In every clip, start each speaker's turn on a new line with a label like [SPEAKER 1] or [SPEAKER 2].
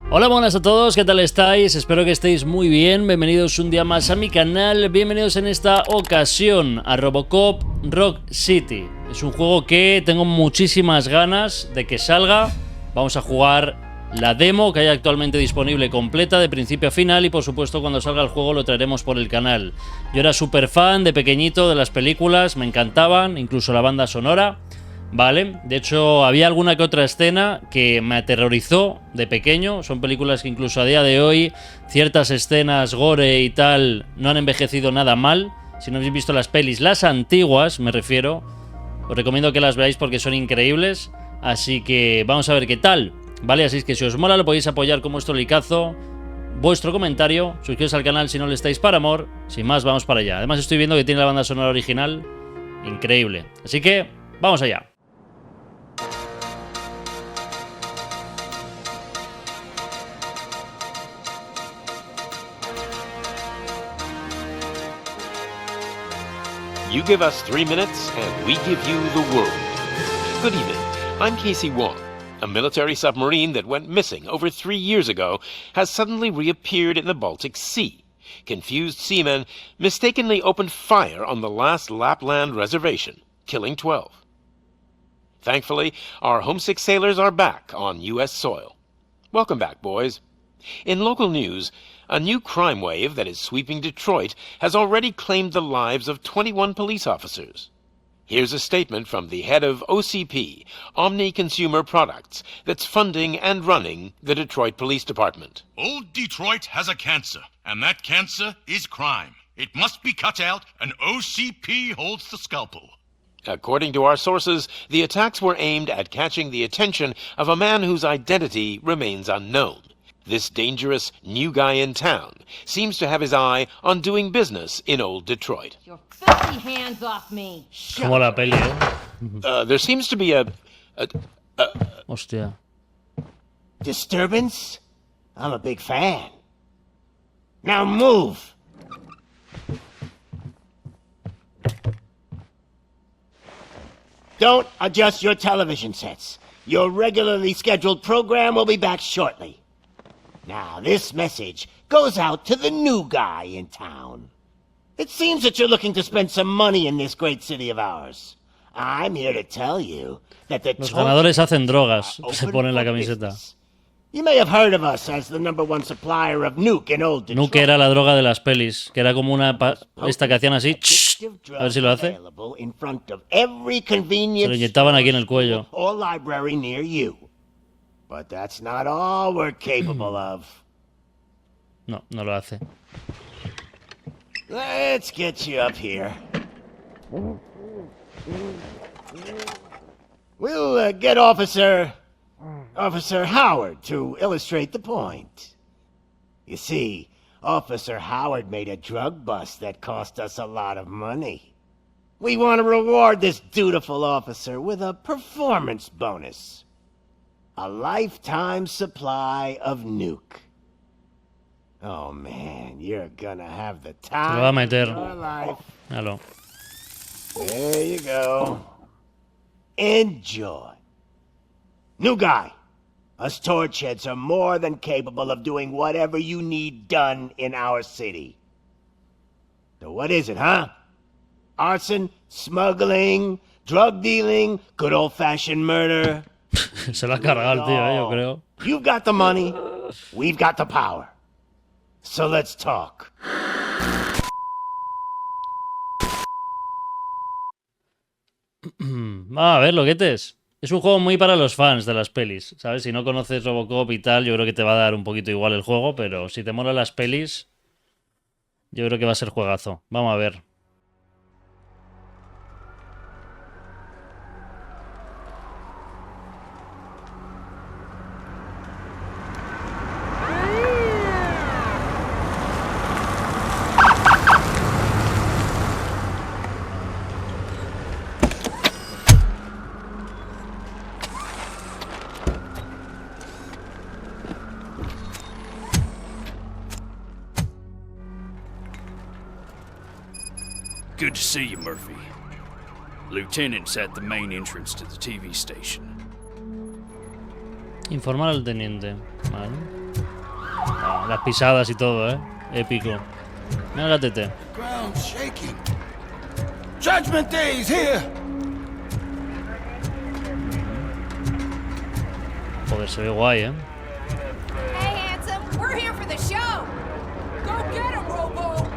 [SPEAKER 1] Hola, buenas a todos, ¿qué tal estáis? Espero que estéis muy bien, bienvenidos un día más a mi canal, bienvenidos en esta ocasión a Robocop Rock City. Es un juego que tengo muchísimas ganas de que salga. Vamos a jugar la demo que hay actualmente disponible completa de principio a final y por supuesto cuando salga el juego lo traeremos por el canal. Yo era súper fan de pequeñito de las películas, me encantaban, incluso la banda sonora. Vale, de hecho había alguna que otra escena que me aterrorizó de pequeño. Son películas que incluso a día de hoy ciertas escenas gore y tal no han envejecido nada mal. Si no habéis visto las pelis, las antiguas me refiero, os recomiendo que las veáis porque son increíbles. Así que vamos a ver qué tal. Vale, así es que si os mola lo podéis apoyar con vuestro likeazo, vuestro comentario, suscribiros al canal si no le estáis para amor. Sin más, vamos para allá. Además estoy viendo que tiene la banda sonora original increíble. Así que vamos allá.
[SPEAKER 2] You give us 3 minutes, and we give you the world. Good evening. I'm Casey Wong. A military submarine that went missing over 3 years ago has suddenly reappeared in the Baltic Sea. Confused seamen mistakenly opened fire on the last Lapland reservation, killing 12. Thankfully, our homesick sailors are back on U.S. soil. Welcome back, boys. In local news, a new crime wave that is sweeping Detroit has already claimed the lives of 21 police officers. Here's a statement from the head of OCP, Omni Consumer Products, that's funding and running the Detroit Police Department.
[SPEAKER 3] Old Detroit has a cancer, and that cancer is crime. It must be cut out, and OCP holds the scalpel.
[SPEAKER 2] According to our sources, the attacks were aimed at catching the attention of a man whose identity remains unknown. This dangerous new guy in town seems to have his eye on doing business in old Detroit.
[SPEAKER 4] Your filthy hands off me.
[SPEAKER 1] Como la peli, ¿eh?
[SPEAKER 2] There seems to be a
[SPEAKER 1] Hostia.
[SPEAKER 5] Disturbance? I'm a big fan. Now move! Don't adjust your television sets. Your regularly scheduled program will be back shortly. Now, this message goes out to the new guy in town. It seems that you're looking to spend some money in this great city of ours. I'm here to tell you that the
[SPEAKER 1] Los ganadores hacen drogas, se pone en la camiseta.
[SPEAKER 5] You may have heard of us as the ¡1 supplier of Nuke in old Detroit.
[SPEAKER 1] Nuke era la droga de las pelis, que era como una esta que hacían así, a ver si lo hace. Se lo inyectaban aquí en el cuello.
[SPEAKER 5] Or library near you. But that's not all we're capable of.
[SPEAKER 1] No, no lo hace.
[SPEAKER 5] Let's get you up here. We'll get Officer Howard to illustrate the point. You see, Officer Howard made a drug bust that cost us a lot of money. We want to reward this dutiful officer with a performance bonus. A lifetime supply of Nuke. Oh man, you're gonna have the time
[SPEAKER 1] Se lo va a meter.
[SPEAKER 5] of your life.
[SPEAKER 1] Míralo.
[SPEAKER 5] There you go. Enjoy. New guy. Us torch heads are more than capable of doing whatever you need done in our city. So what is it, huh? Arson, smuggling, drug dealing, good old-fashioned murder?
[SPEAKER 1] Se lo ha cargado el tío, yo creo.
[SPEAKER 5] You've got the money, we've got the power. So let's talk.
[SPEAKER 1] A ver, loquetes. Es un juego muy para los fans de las pelis, ¿sabes? Si no conoces Robocop y tal, yo creo que te va a dar un poquito igual el juego, pero si te molan las pelis, yo creo que va a ser juegazo. Vamos a ver.
[SPEAKER 6] Good to see you, Murphy. Lieutenant's at the main entrance to the TV station.
[SPEAKER 1] Informar al teniente. Vale. Las pisadas y todo, épico. Mira la TT.
[SPEAKER 7] Ground shaking. Judgment Day's here.
[SPEAKER 1] Joder, se ve guay,
[SPEAKER 4] Hey, handsome, we're here for the show. Go get him, Robo.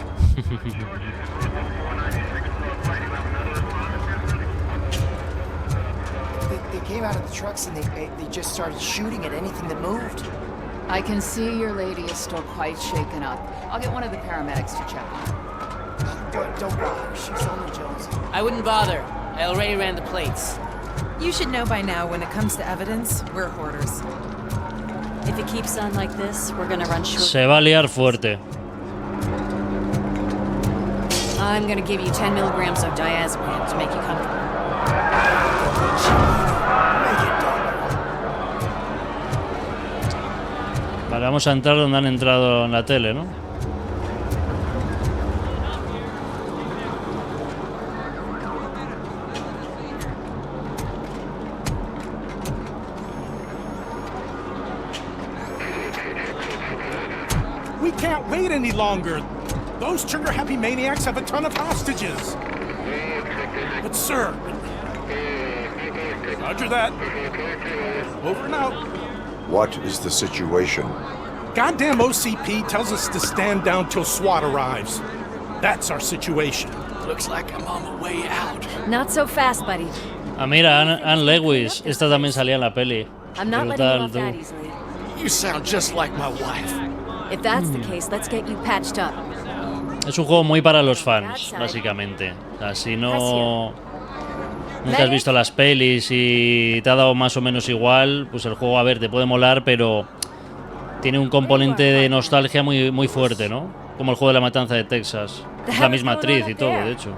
[SPEAKER 8] They came out of the trucks and they just started shooting at anything that moved.
[SPEAKER 9] I can see your lady is still quite shaken up. I'll get one of the paramedics to check on her.
[SPEAKER 8] Don't bother. She's only Jonesy.
[SPEAKER 10] I wouldn't bother. I already ran the plates.
[SPEAKER 11] You should know by now when it comes to evidence, we're hoarders. If it keeps on like this, we're gonna run short.
[SPEAKER 1] Se va a liar fuerte.
[SPEAKER 11] I'm gonna give you 10 milligrams of diazepam to make you comfortable.
[SPEAKER 1] Vale, vamos a entrar donde han entrado en la tele, ¿no?
[SPEAKER 12] We can't wait any longer. Those trigger-happy maniacs have a ton of hostages. But sir... Roger that. Over and out.
[SPEAKER 7] What is the situation?
[SPEAKER 12] Goddamn OCP tells us to stand down till SWAT arrives. That's our situation.
[SPEAKER 6] Looks like I'm on the way out.
[SPEAKER 11] Not so fast, buddy.
[SPEAKER 1] Ah, mira, Anne Lewis. Esta también salía en la peli.
[SPEAKER 11] I'm not letting you
[SPEAKER 1] Brutal,
[SPEAKER 11] off that
[SPEAKER 1] tú.
[SPEAKER 11] easily.
[SPEAKER 6] You sound just like my wife.
[SPEAKER 11] If that's the case, let's get you patched up.
[SPEAKER 1] Es un juego muy para los fans, básicamente. O sea, si no... Nunca has visto las pelis y te ha dado más o menos igual, pues el juego, a ver, te puede molar, pero tiene un componente de nostalgia muy, muy fuerte, ¿no? Como el juego de la matanza de Texas. Es la misma actriz y todo, de hecho.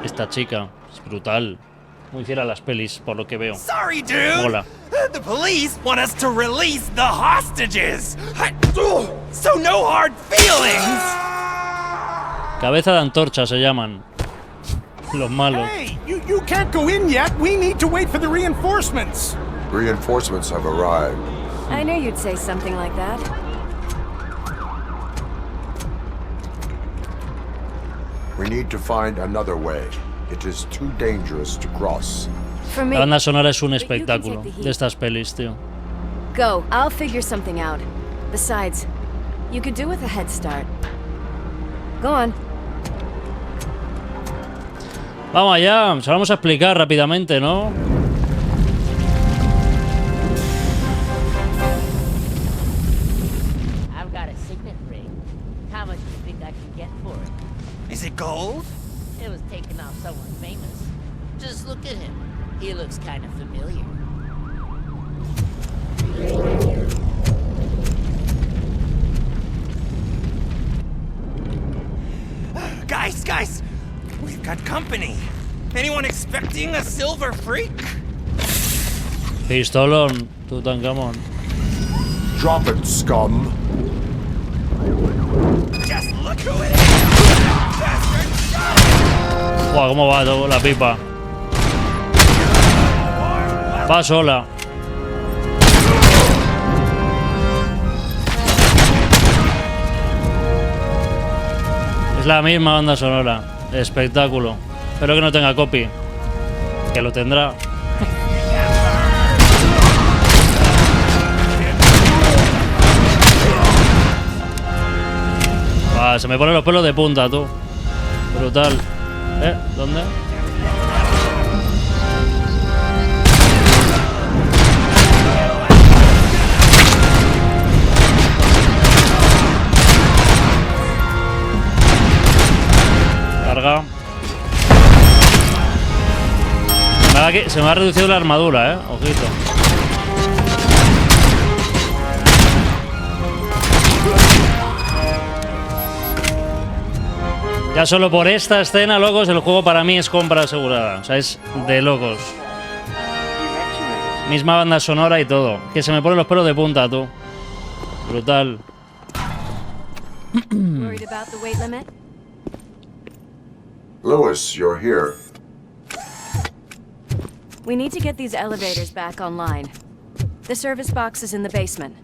[SPEAKER 1] Esta chica es brutal. Muy fiel a las pelis, por lo que veo.
[SPEAKER 13] Sorry, dude.
[SPEAKER 1] Mola.
[SPEAKER 13] The police want us to release the hostages. So no hard feelings.
[SPEAKER 1] Cabeza de antorcha se llaman. Los malos.
[SPEAKER 12] Hey, you can't go in yet. We need to wait for the reinforcements.
[SPEAKER 7] Reinforcements have arrived.
[SPEAKER 11] I knew you'd say something like that.
[SPEAKER 7] We need to find another way. It is too dangerous to cross.
[SPEAKER 11] For me.
[SPEAKER 1] La banda sonora es un
[SPEAKER 11] But you can
[SPEAKER 1] espectáculo
[SPEAKER 11] take the heat.
[SPEAKER 1] de estas pelis, tío.
[SPEAKER 11] Go. I'll figure something out. Besides, you could do with a head start. Go on.
[SPEAKER 1] Vamos allá, se lo vamos a explicar rápidamente, ¿no?
[SPEAKER 10] I've got a signet ring. How much do you think I can get for it?
[SPEAKER 13] Is it gold?
[SPEAKER 10] It was taken off someone famous. Just look at him. He looks kind of familiar.
[SPEAKER 13] Guys, we've got company. Anyone expecting a silver freak?
[SPEAKER 1] Pistolón, Tutankamón.
[SPEAKER 7] Drop it, scum.
[SPEAKER 13] Just look who it is!
[SPEAKER 1] Buah, cómo va todo la pipa. Va sola. Es la misma banda sonora. Espectáculo. Espero que no tenga copy. Que lo tendrá. Ah, se me ponen los pelos de punta, tú. Brutal. ¿Dónde? Carga. Se me ha reducido la armadura, ojito. Ya solo por esta escena, locos, el juego para mí es compra asegurada. O sea, es de locos. Misma banda sonora y todo. Que se me ponen los pelos de punta, tú. Brutal.
[SPEAKER 11] Worried about the weight limit?
[SPEAKER 7] Lewis, you're here.
[SPEAKER 11] We need to get these elevators back online. The service box is in the basement.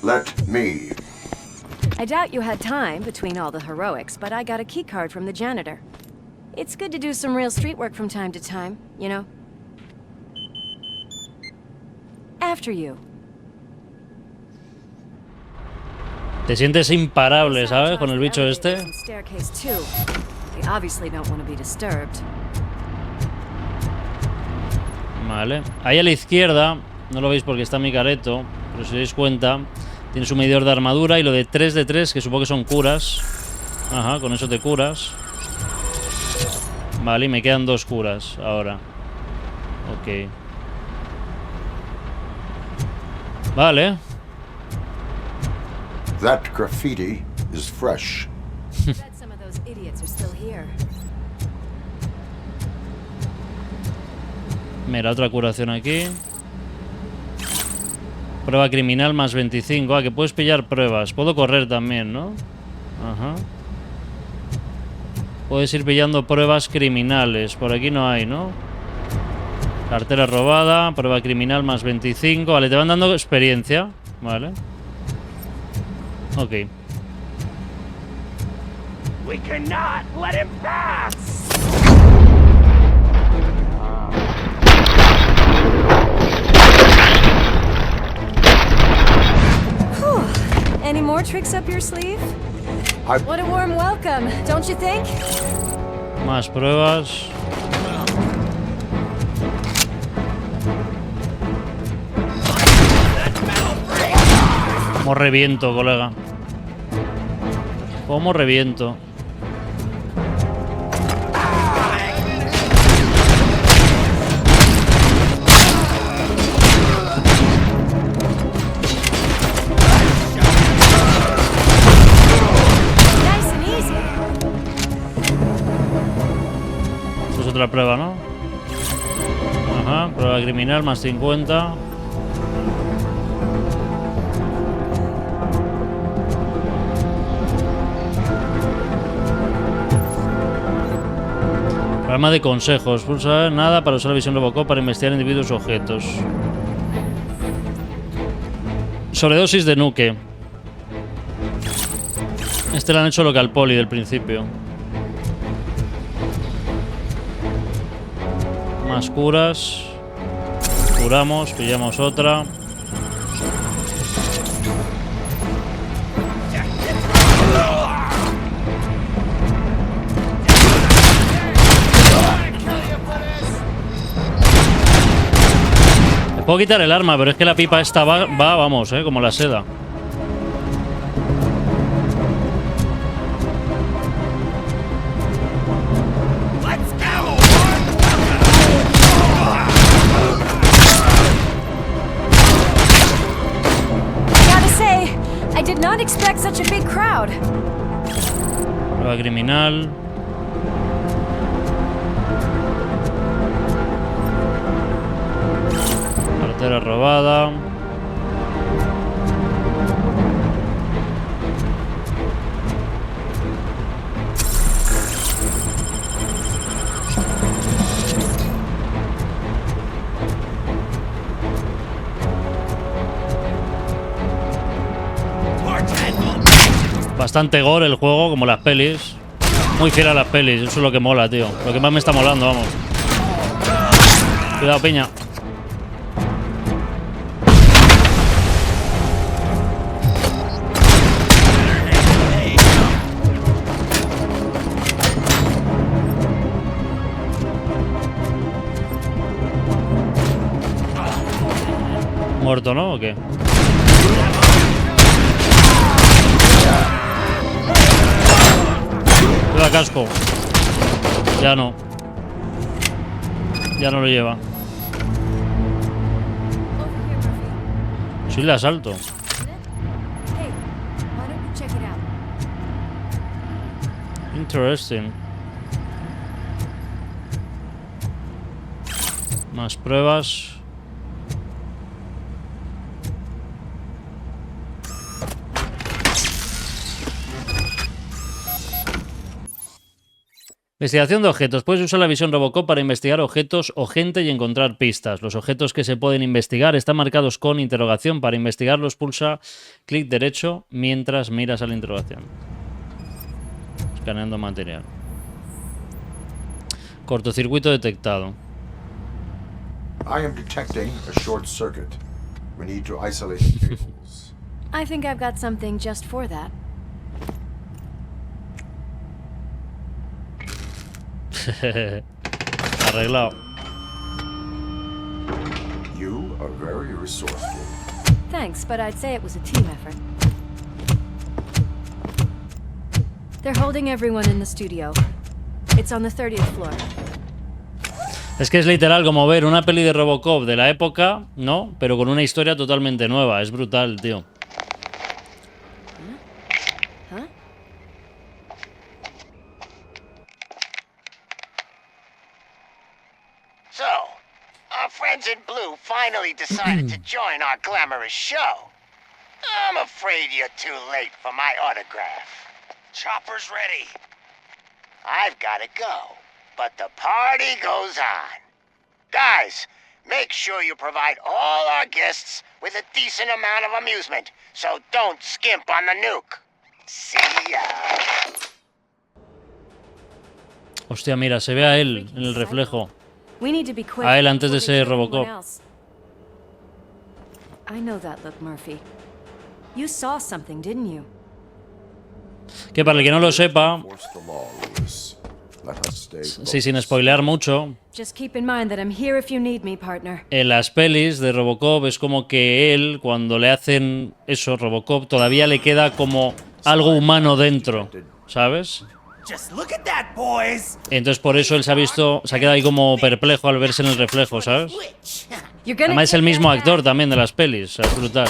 [SPEAKER 7] Let me.
[SPEAKER 11] I doubt you had time between all the heroics, but I got a keycard from the janitor. It's good to do some real street work from time to time, you know? After you.
[SPEAKER 1] Te sientes imparable, ¿sabes? Con el bicho este.
[SPEAKER 11] Staircase too. They obviously don't want to be disturbed.
[SPEAKER 1] Vale. Ahí a la izquierda, no lo veis porque está mi careto, pero si os dais cuenta, tienes un medidor de armadura y lo de 3 de 3, que supongo que son curas. Ajá, con eso te curas. Vale, y me quedan 2 curas ahora. Ok. Vale.
[SPEAKER 7] That graffiti is fresh.
[SPEAKER 11] Bet some of those idiots are still here.
[SPEAKER 1] Mira, otra curación aquí. Prueba criminal más 25. Ah, que puedes pillar pruebas. Puedo correr también, ¿no? Ajá. Puedes ir pillando pruebas criminales. Por aquí no hay, ¿no? Cartera robada. Prueba criminal más 25. Vale, te van dando experiencia. Vale. Ok.
[SPEAKER 13] We cannot let him pass!
[SPEAKER 11] Any more tricks up your sleeve? What a warm welcome, don't you think?
[SPEAKER 1] Más pruebas. Como reviento, colega. Como reviento. Esto es otra prueba, ¿no? Ajá, prueba criminal más 50. Programa de consejos. Pulsa nada para usar la visión Robocop para investigar individuos o objetos. Sobredosis de nuke. Este lo han hecho local poli del principio. Más curas. Curamos, pillamos otra. Puedo quitar el arma, pero es que la pipa esta va vamos, como la seda.
[SPEAKER 11] Gotta say, I did not expect such a big crowd.
[SPEAKER 1] Prueba criminal. Cartera robada. Bastante gore el juego, como las pelis. Muy fiel a las pelis, eso es lo que mola, tío. Lo que más me está molando, vamos. Cuidado, piña. Muerto, ¿no? ¿O qué? Lleva casco. Ya no. Ya no lo lleva. Sí, le asalto. Interesting. Más pruebas. Investigación de objetos. Puedes usar la visión Robocop para investigar objetos o gente y encontrar pistas. Los objetos que se pueden investigar están marcados con interrogación. Para investigarlos pulsa clic derecho mientras miras a la interrogación. Escaneando material. Cortocircuito detectado.
[SPEAKER 7] I am detecting a short circuit. We need to isolate the cables.
[SPEAKER 11] I think I've got something just for that.
[SPEAKER 1] Arreglado.
[SPEAKER 7] You are very resourceful.
[SPEAKER 11] Thanks, but I'd say it was a team effort. They're holding everyone in the studio. It's on the 30th floor.
[SPEAKER 1] Es que es literal como ver una peli de Robocop de la época, ¿no? Pero con una historia totalmente nueva. Es brutal, tío.
[SPEAKER 11] Huh?
[SPEAKER 5] So, our friends in blue finally decided to join our glamorous show. I'm afraid you're too late for my autograph.
[SPEAKER 13] Chopper's ready.
[SPEAKER 5] I've gotta go, but the party goes on. Guys, make sure you provide all our guests with a decent amount of amusement, so don't skimp on the nuke. See ya.
[SPEAKER 1] Hostia, mira, se ve a él en el reflejo.
[SPEAKER 11] We need to be quick
[SPEAKER 1] A él antes de
[SPEAKER 11] before they
[SPEAKER 1] ser
[SPEAKER 11] kill anyone
[SPEAKER 1] Robocop.
[SPEAKER 11] else. I know that look, Murphy. You saw something, didn't you?
[SPEAKER 1] Que para el que no lo sepa,
[SPEAKER 7] Force the law, Lewis. Let us stay
[SPEAKER 1] sí, sin spoilear mucho,
[SPEAKER 11] Just keep in mind that I'm here if you need me, partner.
[SPEAKER 1] en las pelis de Robocop es como que él, cuando le hacen eso, Robocop, todavía le queda como algo humano dentro, ¿sabes?
[SPEAKER 13] Just look at that, boys.
[SPEAKER 1] Entonces por eso él se ha quedado ahí como perplejo al verse en el reflejo, ¿sabes? Además es el mismo actor también de las pelis, o sea, es brutal.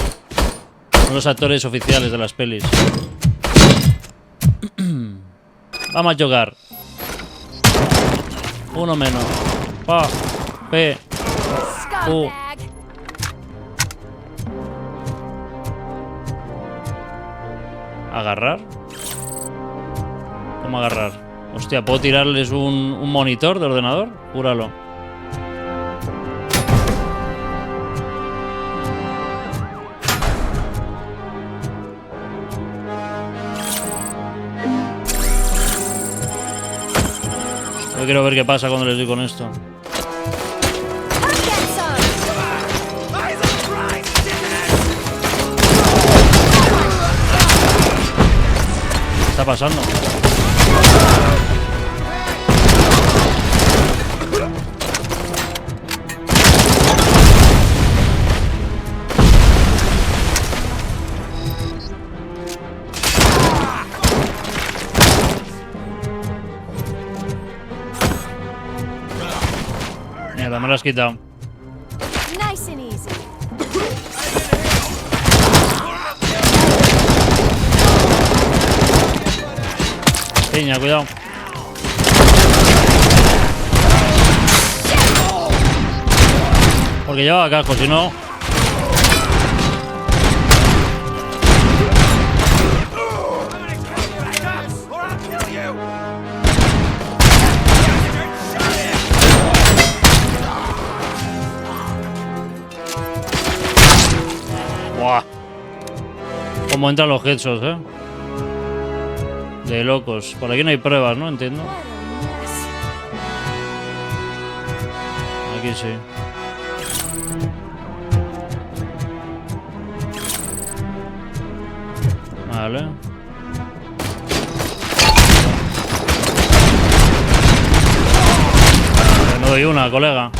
[SPEAKER 1] Son los actores oficiales de las pelis. Vamos a jugar. Uno menos. Pa. P. U. ¿Agarrar? ¿Cómo agarrar? Hostia, ¿puedo tirarles un monitor de ordenador? Júralo. Yo quiero ver qué pasa cuando les doy con esto. ¿Qué está pasando? Mierda, me lo has quitado.
[SPEAKER 11] Nice and easy.
[SPEAKER 1] Piña, cuidado. Porque lleva casco, si no. Buah. Cómo entran los headshots, de locos. Por aquí no hay pruebas, ¿no? Entiendo. Aquí sí. Vale. No doy una, colega.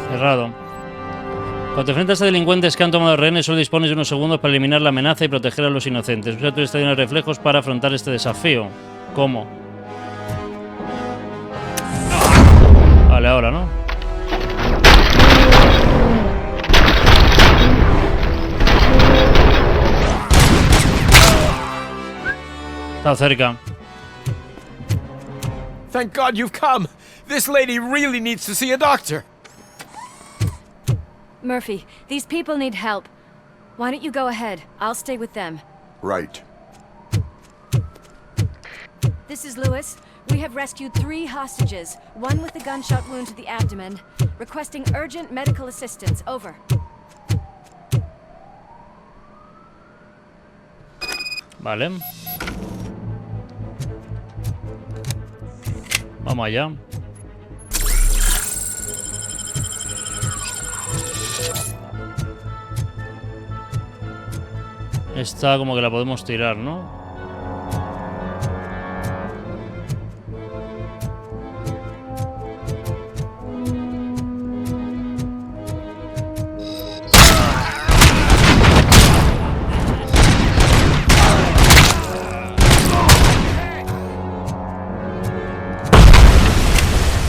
[SPEAKER 1] Cerrado. Cuando te enfrentas a delincuentes que han tomado rehenes, solo dispones de unos segundos para eliminar la amenaza y proteger a los inocentes. Usa tu estadio de reflejos para afrontar este desafío. ¿Cómo? Vale, ahora, ¿no? Está cerca.
[SPEAKER 13] Thank God you've come. This lady really needs to see a doctor.
[SPEAKER 11] Murphy, these people need help. Why don't you go ahead? I'll stay with them.
[SPEAKER 7] Right.
[SPEAKER 11] This is Lewis. We have rescued 3 hostages, one with a gunshot wound to the abdomen, requesting urgent medical assistance. Over.
[SPEAKER 1] Vale. Vamos allá. Esta como que la podemos tirar, ¿no?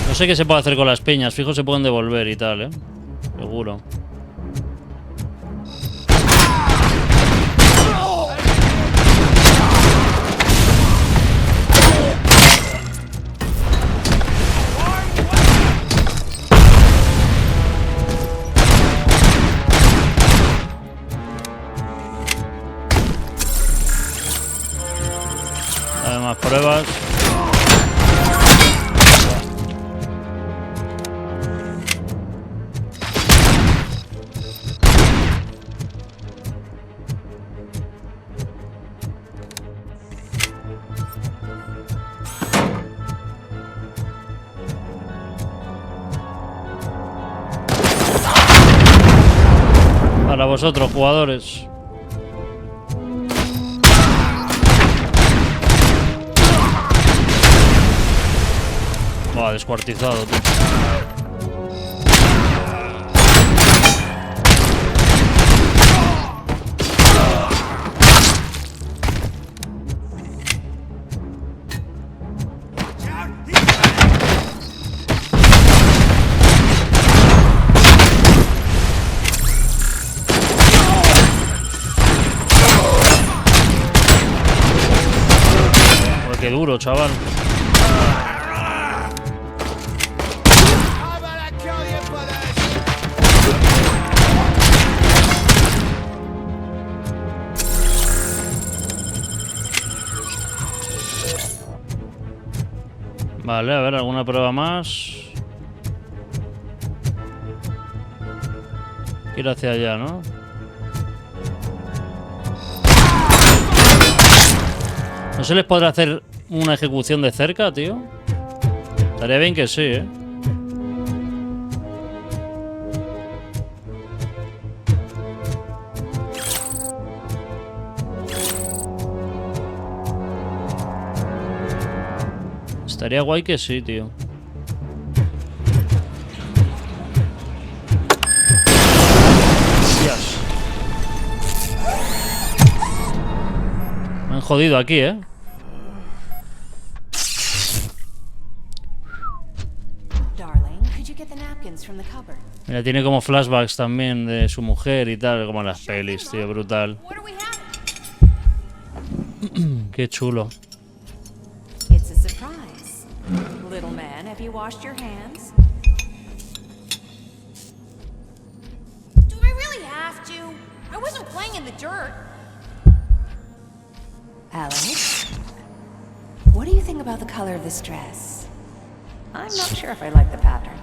[SPEAKER 1] No sé qué se puede hacer con las peñas, fijo se pueden devolver y tal, seguro. Además pruebas. Para vosotros, jugadores. Buah, descuartizado, tío. Qué duro, chaval. Vale, a ver, alguna prueba más. Ir hacia allá, ¿no? ¿No se les podrá hacer una ejecución de cerca, tío? Estaría bien que sí, ¿eh? Estaría guay que sí, tío. Dios. Me han jodido aquí, ¿eh? Mira, tiene como flashbacks también de su mujer y tal, como en las pelis, tío, brutal. Qué chulo.
[SPEAKER 4] It's a surprise. Little man, have you washed your hands? Do I really have to? I wasn't playing in the dirt.
[SPEAKER 14] Alex, what do you think about the color of this dress? I'm not sure if I like the pattern.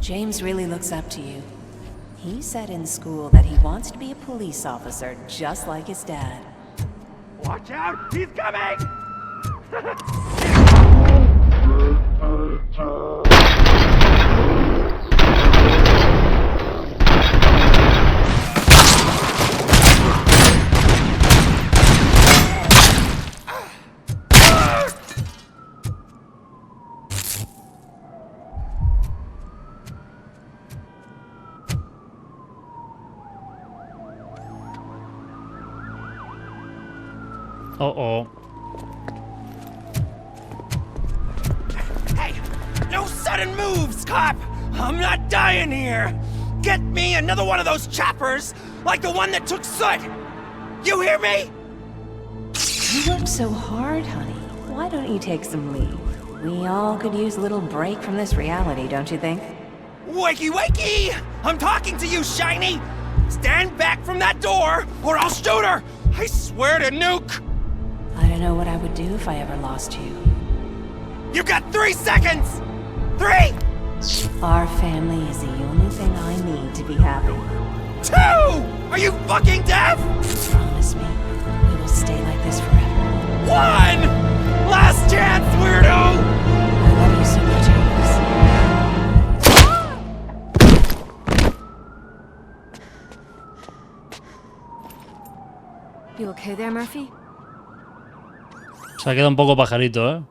[SPEAKER 14] James really looks up to you. He said in school that he wants to be a police officer just like his dad.
[SPEAKER 13] Watch out! He's coming!
[SPEAKER 1] Uh-oh.
[SPEAKER 13] Hey! No sudden moves, cop! I'm not dying here! Get me another one of those choppers, like the one that took Soot! You hear me?
[SPEAKER 14] You work so hard, honey. Why don't you take some leave? We all could use a little break from this reality, don't you think?
[SPEAKER 13] Wakey, wakey! I'm talking to you, Shiny! Stand back from that door, or I'll shoot her! I swear to nuke!
[SPEAKER 14] I don't know what I would do if I ever lost you.
[SPEAKER 13] You got 3 seconds! 3!
[SPEAKER 14] Our family is the only thing I need to be happy.
[SPEAKER 13] 2! Are you fucking deaf?
[SPEAKER 14] Promise me, we will stay like this forever.
[SPEAKER 13] 1! Last chance, weirdo!
[SPEAKER 14] I love you so much, Alice.
[SPEAKER 11] You okay there, Murphy?
[SPEAKER 1] Se ha quedado un poco pajarito, ¿eh?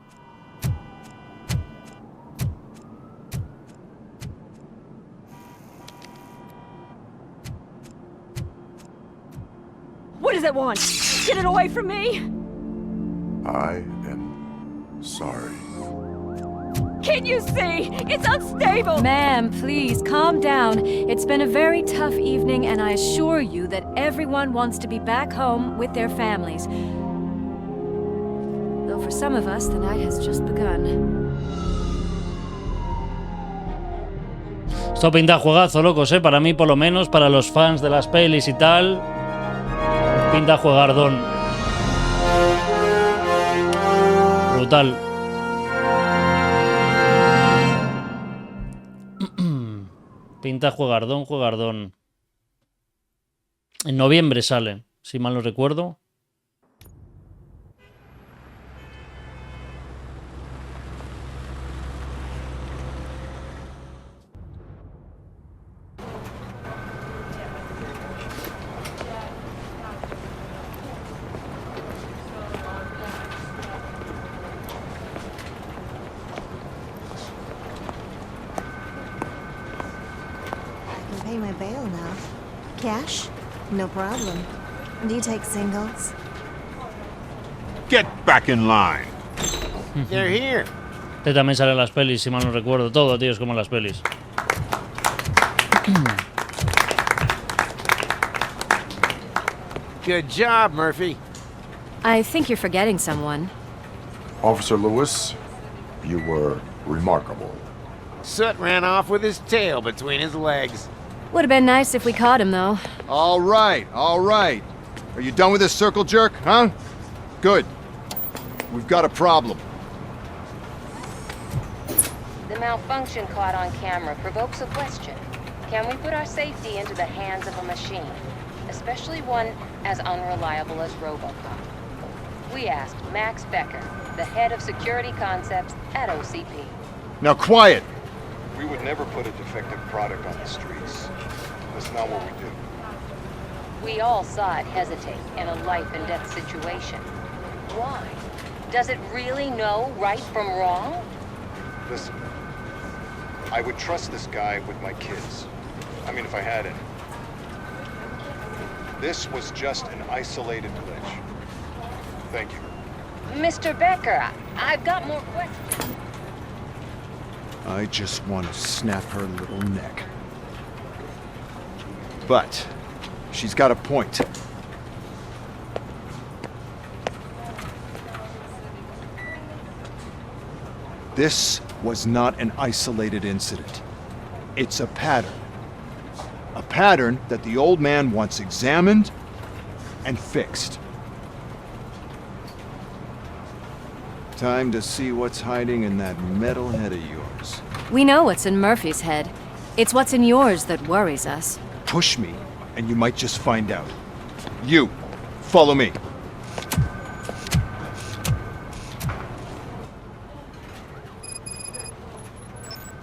[SPEAKER 11] What does it want? Get it away from me!
[SPEAKER 7] I am sorry.
[SPEAKER 11] Can't you see? It's unstable! Ma'am, please, calm down. It's been a very tough evening, and I assure you that everyone wants to be back home with their families. Though for some of us, the night has just begun.
[SPEAKER 1] Esto pinta juegazo, locos, ¿eh? Para mí, por lo menos, para los fans de las pelis y tal. Pinta juegardón. Brutal. Pinta juegardón, juegardón. En noviembre sale, si mal no recuerdo.
[SPEAKER 15] Pay my bail now. Cash? No problem. Do you take singles?
[SPEAKER 3] Get back in line.
[SPEAKER 5] They're here.
[SPEAKER 1] Este también sale en las pelis, si mal no recuerdo. Todo, tío, es como en las pelis.
[SPEAKER 5] Good job, Murphy.
[SPEAKER 11] I think you're forgetting someone.
[SPEAKER 7] Officer Lewis, you were remarkable.
[SPEAKER 5] Soot ran off with his tail between his legs.
[SPEAKER 11] Would have been nice if we caught him, though.
[SPEAKER 16] All right, all right. Are you done with this circle jerk, huh? Good. We've got a problem.
[SPEAKER 17] The malfunction caught on camera provokes a question. Can we put our safety into the hands of a machine, especially one as unreliable as RoboCop? We asked Max Becker, the head of security concepts at OCP.
[SPEAKER 16] Now quiet!
[SPEAKER 18] We would never put a defective product on the streets. That's not what we do.
[SPEAKER 17] We all saw it hesitate in a life-and-death situation. Why? Does it really know right from wrong?
[SPEAKER 18] Listen, I would trust this guy with my kids. I mean, if I had any. This was just an isolated glitch. Thank you.
[SPEAKER 17] Mr. Becker, I've got more questions.
[SPEAKER 16] I just want to snap her little neck. But she's got a point. This was not an isolated incident. It's a pattern. A pattern that the old man wants examined and fixed. Time to see what's hiding in that metal head of yours.
[SPEAKER 11] We know what's in Murphy's head. It's what's in yours that worries us.
[SPEAKER 16] Push me, and you might just find out. You, follow me.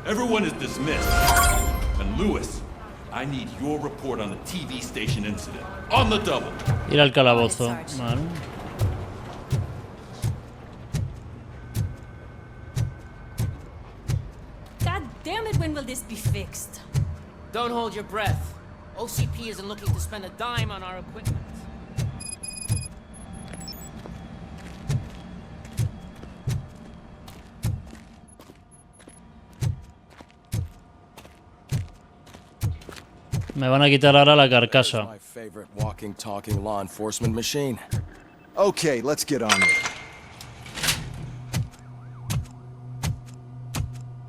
[SPEAKER 19] Everyone is dismissed. And Lewis, I need your report on the TV station incident. On the double.
[SPEAKER 1] Ir al calabozo. Vale.
[SPEAKER 20] God damn it, when will this be fixed?
[SPEAKER 10] Don't hold your breath. OCP isn't looking to spend a dime on our equipment.
[SPEAKER 1] Me van a quitar ahora la carcasa.
[SPEAKER 13] My favorite walking, talking law enforcement machine.
[SPEAKER 16] Okay, let's get on with it.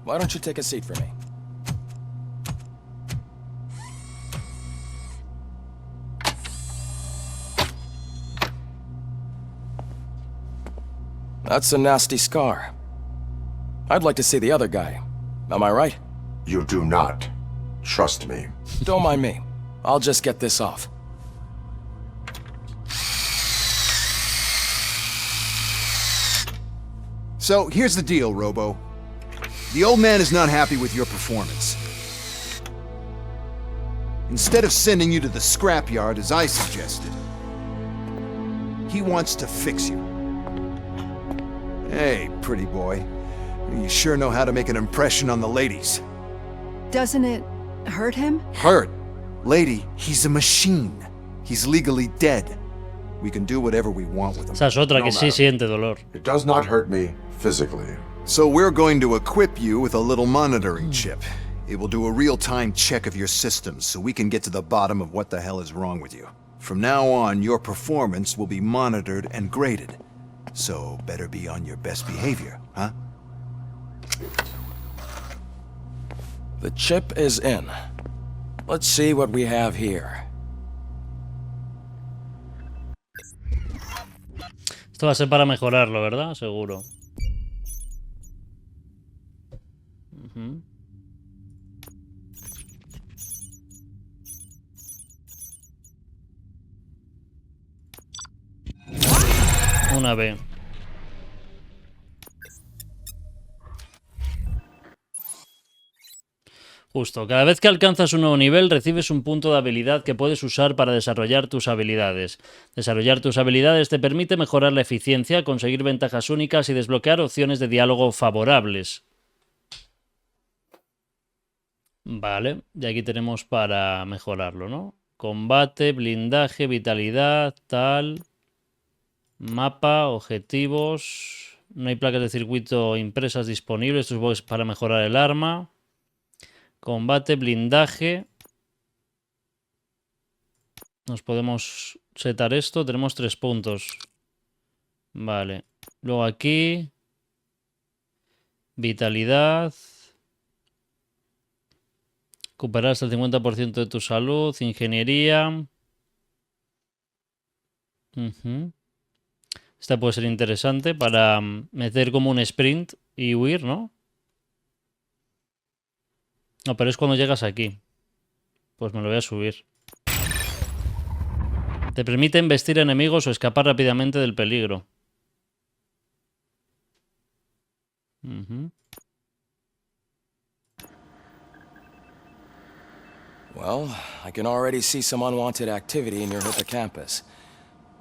[SPEAKER 13] Why don't you take a seat for me? That's a nasty scar. I'd like to see the other guy. Am I right?
[SPEAKER 7] You do not. Trust me.
[SPEAKER 13] Don't mind me. I'll just get this off.
[SPEAKER 16] So, here's the deal, Robo. The old man is not happy with your performance. Instead of sending you to the scrapyard as I suggested, he wants to fix you. Hey, pretty boy. You sure know how to make an impression on the ladies.
[SPEAKER 11] Doesn't it hurt him?
[SPEAKER 16] Hurt? Lady, he's a machine. He's legally dead. We can do whatever we want with him.
[SPEAKER 1] Esa es otra que sí siente dolor.
[SPEAKER 7] It does not hurt me physically.
[SPEAKER 16] So we're going to equip you with a little monitoring chip. It will do a real-time check of your systems so we can get to the bottom of what the hell is wrong with you. From now on, your performance will be monitored and graded. So better be on your best behavior, huh?
[SPEAKER 13] The chip is in. Let's see what we have here.
[SPEAKER 1] Esto va a ser para mejorarlo, ¿verdad? Seguro. Una B. Justo, cada vez que alcanzas un nuevo nivel recibes un punto de habilidad que puedes usar para desarrollar tus habilidades. Desarrollar tus habilidades te permite mejorar la eficiencia, conseguir ventajas únicas y desbloquear opciones de diálogo favorables. Vale, y aquí tenemos para mejorarlo, ¿no? Combate, blindaje, vitalidad, tal... Mapa, objetivos... No hay placas de circuito impresas disponibles, esto es para mejorar el arma... Combate, blindaje. Nos podemos setar esto. Tenemos 3 puntos. Vale. Luego aquí. Vitalidad. Recuperar hasta el 50% de tu salud. Ingeniería. Esta puede ser interesante para meter como un sprint y huir, ¿no? No, pero es cuando llegas aquí. Pues me lo voy a subir. Te permite embestir enemigos o escapar rápidamente del peligro.
[SPEAKER 13] Well, I can already see some unwanted activity in your hippocampus.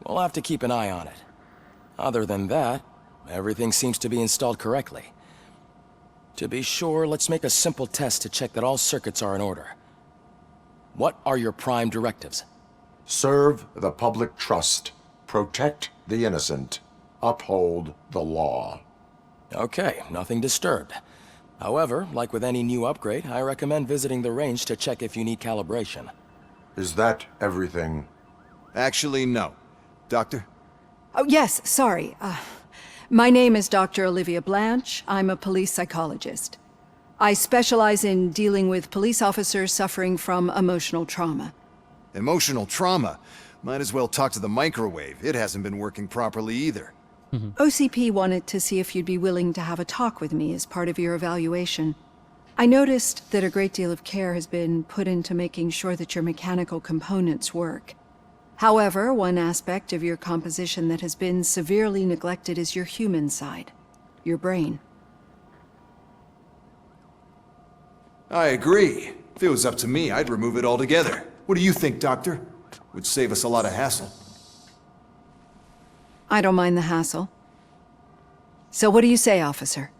[SPEAKER 13] We'll have to keep an eye on it. Other than that, everything seems to be installed correctly. To be sure, let's make a simple test to check that all circuits are in order. What are your prime directives?
[SPEAKER 7] Serve the public trust. Protect the innocent. Uphold the law.
[SPEAKER 13] Okay, nothing disturbed. However, like with any new upgrade, I recommend visiting the range to check if you need calibration.
[SPEAKER 7] Is that everything?
[SPEAKER 16] Actually, no. Doctor?
[SPEAKER 11] Oh, yes, sorry. My name is Dr. Olivia Blanche. I'm a police psychologist. I specialize in dealing with police officers suffering from emotional trauma.
[SPEAKER 16] Emotional trauma? Might as well talk to the microwave. It hasn't been working properly either.
[SPEAKER 11] OCP wanted to see if you'd be willing to have a talk with me as part of your evaluation. I noticed that a great deal of care has been put into making sure that your mechanical components work. However, one aspect of your composition that has been severely neglected is your human side, your brain.
[SPEAKER 16] I agree. If it was up to me, I'd remove it altogether. What do you think, Doctor? Would save us a lot of hassle.
[SPEAKER 11] I don't mind the hassle. So what do you say, officer?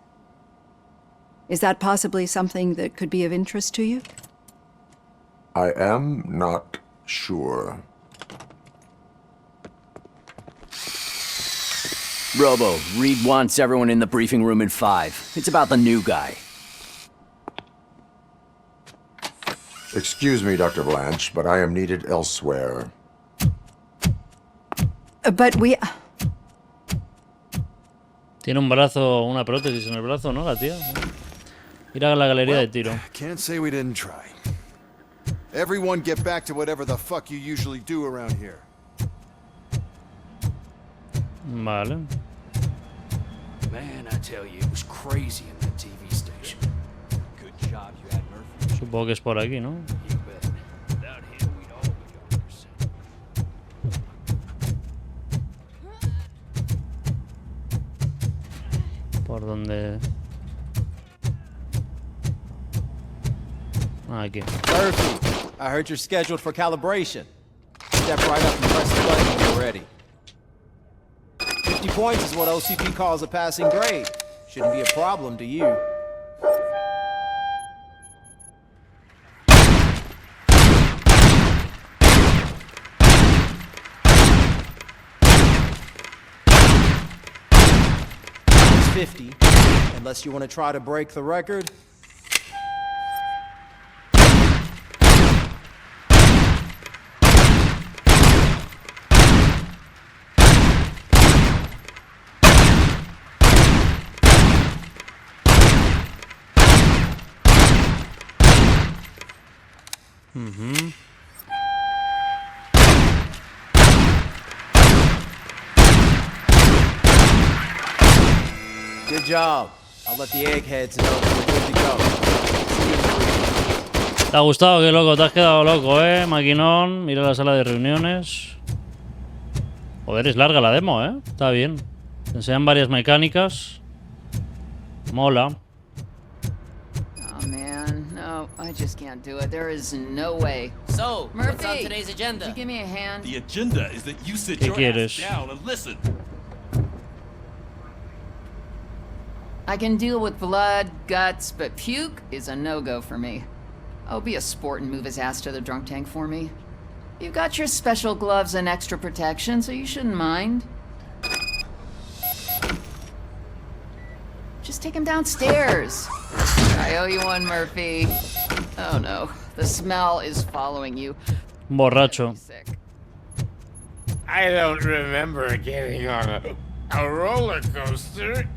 [SPEAKER 11] Is that possibly something that could be of interest to you?
[SPEAKER 7] I am not sure.
[SPEAKER 21] Robo, Reed wants everyone in the briefing room in 5. It's about the new guy.
[SPEAKER 7] Excuse me, Dr. Blanche, but I am needed elsewhere.
[SPEAKER 11] But we...
[SPEAKER 1] Tiene un brazo, una prótesis en el brazo, ¿no? La tía. Ir a la galería de tiro.
[SPEAKER 16] Can't say we didn't try. Everyone get back to whatever the fuck you usually do around here.
[SPEAKER 1] Vale.
[SPEAKER 6] Man, I tell you, it was crazy in that TV station. Good job you had Murphy.
[SPEAKER 1] Supongo que es por aquí, ¿no?
[SPEAKER 6] You bet. Without him, we'd all be on
[SPEAKER 1] Por donde... Ah, aquí.
[SPEAKER 2] Murphy, I heard you're scheduled for calibration. Step right up and press the button when you're ready. 50 points is what OCP calls a passing grade. Shouldn't be a problem to you. It's 50, unless you want to try to break the record. Good job. I'll let the eggheads know that we're good to go.
[SPEAKER 1] ¿Te ha gustado? Qué loco, te has quedado loco, maquinón. Mira la sala de reuniones. Joder, es larga la demo, Está bien. Te enseñan varias mecánicas. Mola.
[SPEAKER 9] Oh man, no, I just can't do it. There is no way.
[SPEAKER 10] So,
[SPEAKER 9] Murphy,
[SPEAKER 10] what's on today's agenda?
[SPEAKER 9] Could you give me a hand?
[SPEAKER 19] The agenda is that you sit
[SPEAKER 1] ¿Qué
[SPEAKER 19] your
[SPEAKER 1] quieres?
[SPEAKER 19] ass down and listen.
[SPEAKER 9] I can deal with blood, guts, but puke is a no-go for me. Oh, be a sport and move his ass to the drunk tank for me. You've got your special gloves and extra protection, so you shouldn't mind. Just take him downstairs. I owe you one, Murphy. Oh no, the smell is following you.
[SPEAKER 1] Borracho.
[SPEAKER 5] I don't remember getting on a roller coaster.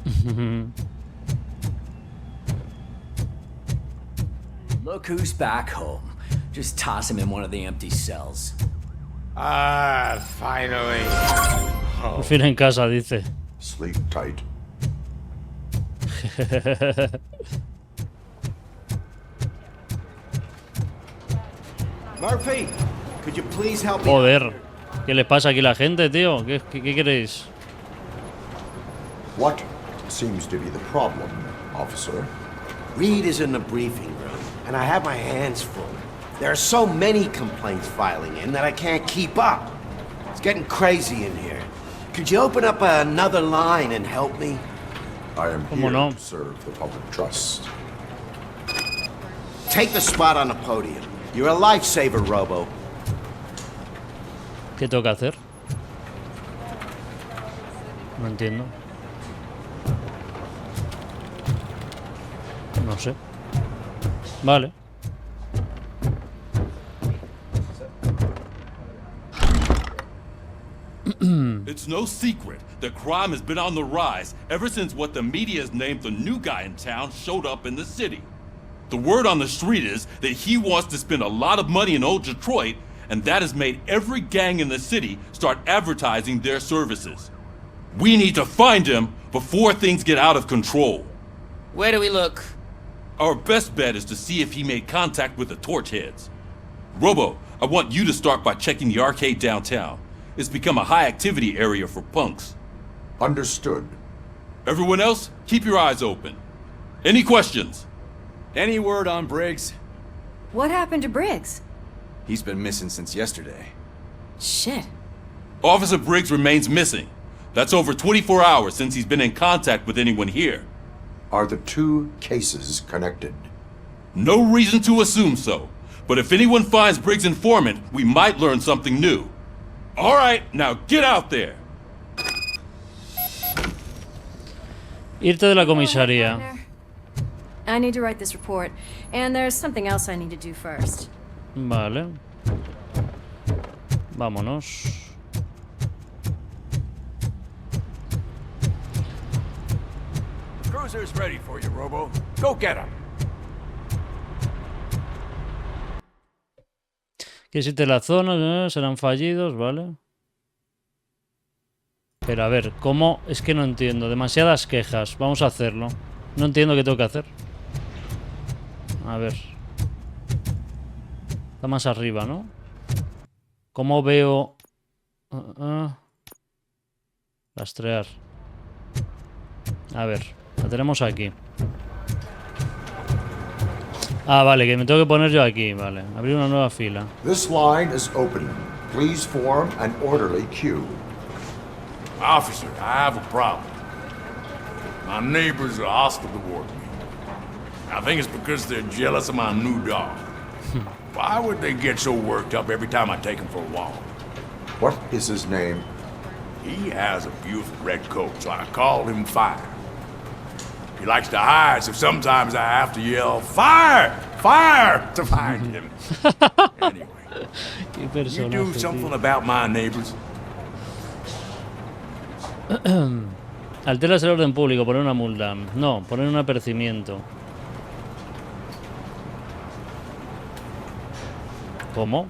[SPEAKER 21] Look who's back home. Just toss him in one of the empty cells.
[SPEAKER 5] Ah, finally.
[SPEAKER 1] Por fin en casa, dice.
[SPEAKER 7] Sleep tight.
[SPEAKER 2] Murphy, could you please help me?
[SPEAKER 1] Joder. ¿Qué les pasa aquí a la gente, tío? ¿Qué queréis?
[SPEAKER 7] What seems to be the problem, officer?
[SPEAKER 22] Reed is in the briefing room, and I have my hands full. There are so many complaints filing in that I can't keep up. It's getting crazy in here. Could you open up another line and help me?
[SPEAKER 7] I am here to serve the public trust.
[SPEAKER 22] Take the spot on the podium. You're a lifesaver, Robo.
[SPEAKER 1] ¿Qué tengo que hacer? No entiendo. No sé. Vale.
[SPEAKER 19] It's no secret that crime has been on the rise ever since what the media has named the new guy in town showed up in the city. The word on the street is that he wants to spend a lot of money in old Detroit, and that has made every gang in the city start advertising their services. We need to find him before things get out of control.
[SPEAKER 10] Where do we look?
[SPEAKER 19] Our best bet is to see if he made contact with the Torchheads. Robo, I want you to start by checking the arcade downtown. It's become a high-activity area for punks.
[SPEAKER 7] Understood.
[SPEAKER 19] Everyone else, keep your eyes open. Any questions?
[SPEAKER 2] Any word on Briggs?
[SPEAKER 11] What happened to Briggs?
[SPEAKER 2] He's been missing since yesterday.
[SPEAKER 11] Shit.
[SPEAKER 19] Officer Briggs remains missing. That's over 24 hours since he's been in contact with anyone here.
[SPEAKER 7] Are the two cases connected?
[SPEAKER 19] No reason to assume so. But if anyone finds Briggs' informant, we might learn something new. All right, now get out there.
[SPEAKER 1] Irte de la comisaría.
[SPEAKER 11] I need to write this report, and there's something else I need to do first.
[SPEAKER 1] Vale. Vámonos.
[SPEAKER 8] Cruiser's ready for you, Robo. Go get him.
[SPEAKER 1] Que existe la zona, serán fallidos, vale. Pero a ver, ¿cómo? Es que no entiendo. Demasiadas quejas. Vamos a hacerlo. No entiendo qué tengo que hacer. A ver. Está más arriba, ¿no? ¿Cómo veo? Rastrear. A ver, la tenemos aquí. Ah, vale, que me tengo que poner yo aquí, vale. Abrir una nueva fila.
[SPEAKER 7] This line is open. Please form an orderly queue.
[SPEAKER 8] Officer, I have a problem. My neighbors are hostile toward me. I think it's because they're jealous of my new dog. Why would they get so worked up every time I take him for a walk?
[SPEAKER 7] What is his name?
[SPEAKER 8] He has a beautiful red coat, so I call him Fire. He likes to hide, so sometimes I have to yell, "Fire! Fire!" to find him. Anyway, you do something about my neighbors?
[SPEAKER 1] Alteras el orden público, poner una multa. No, poner un apercibimiento. ¿Cómo?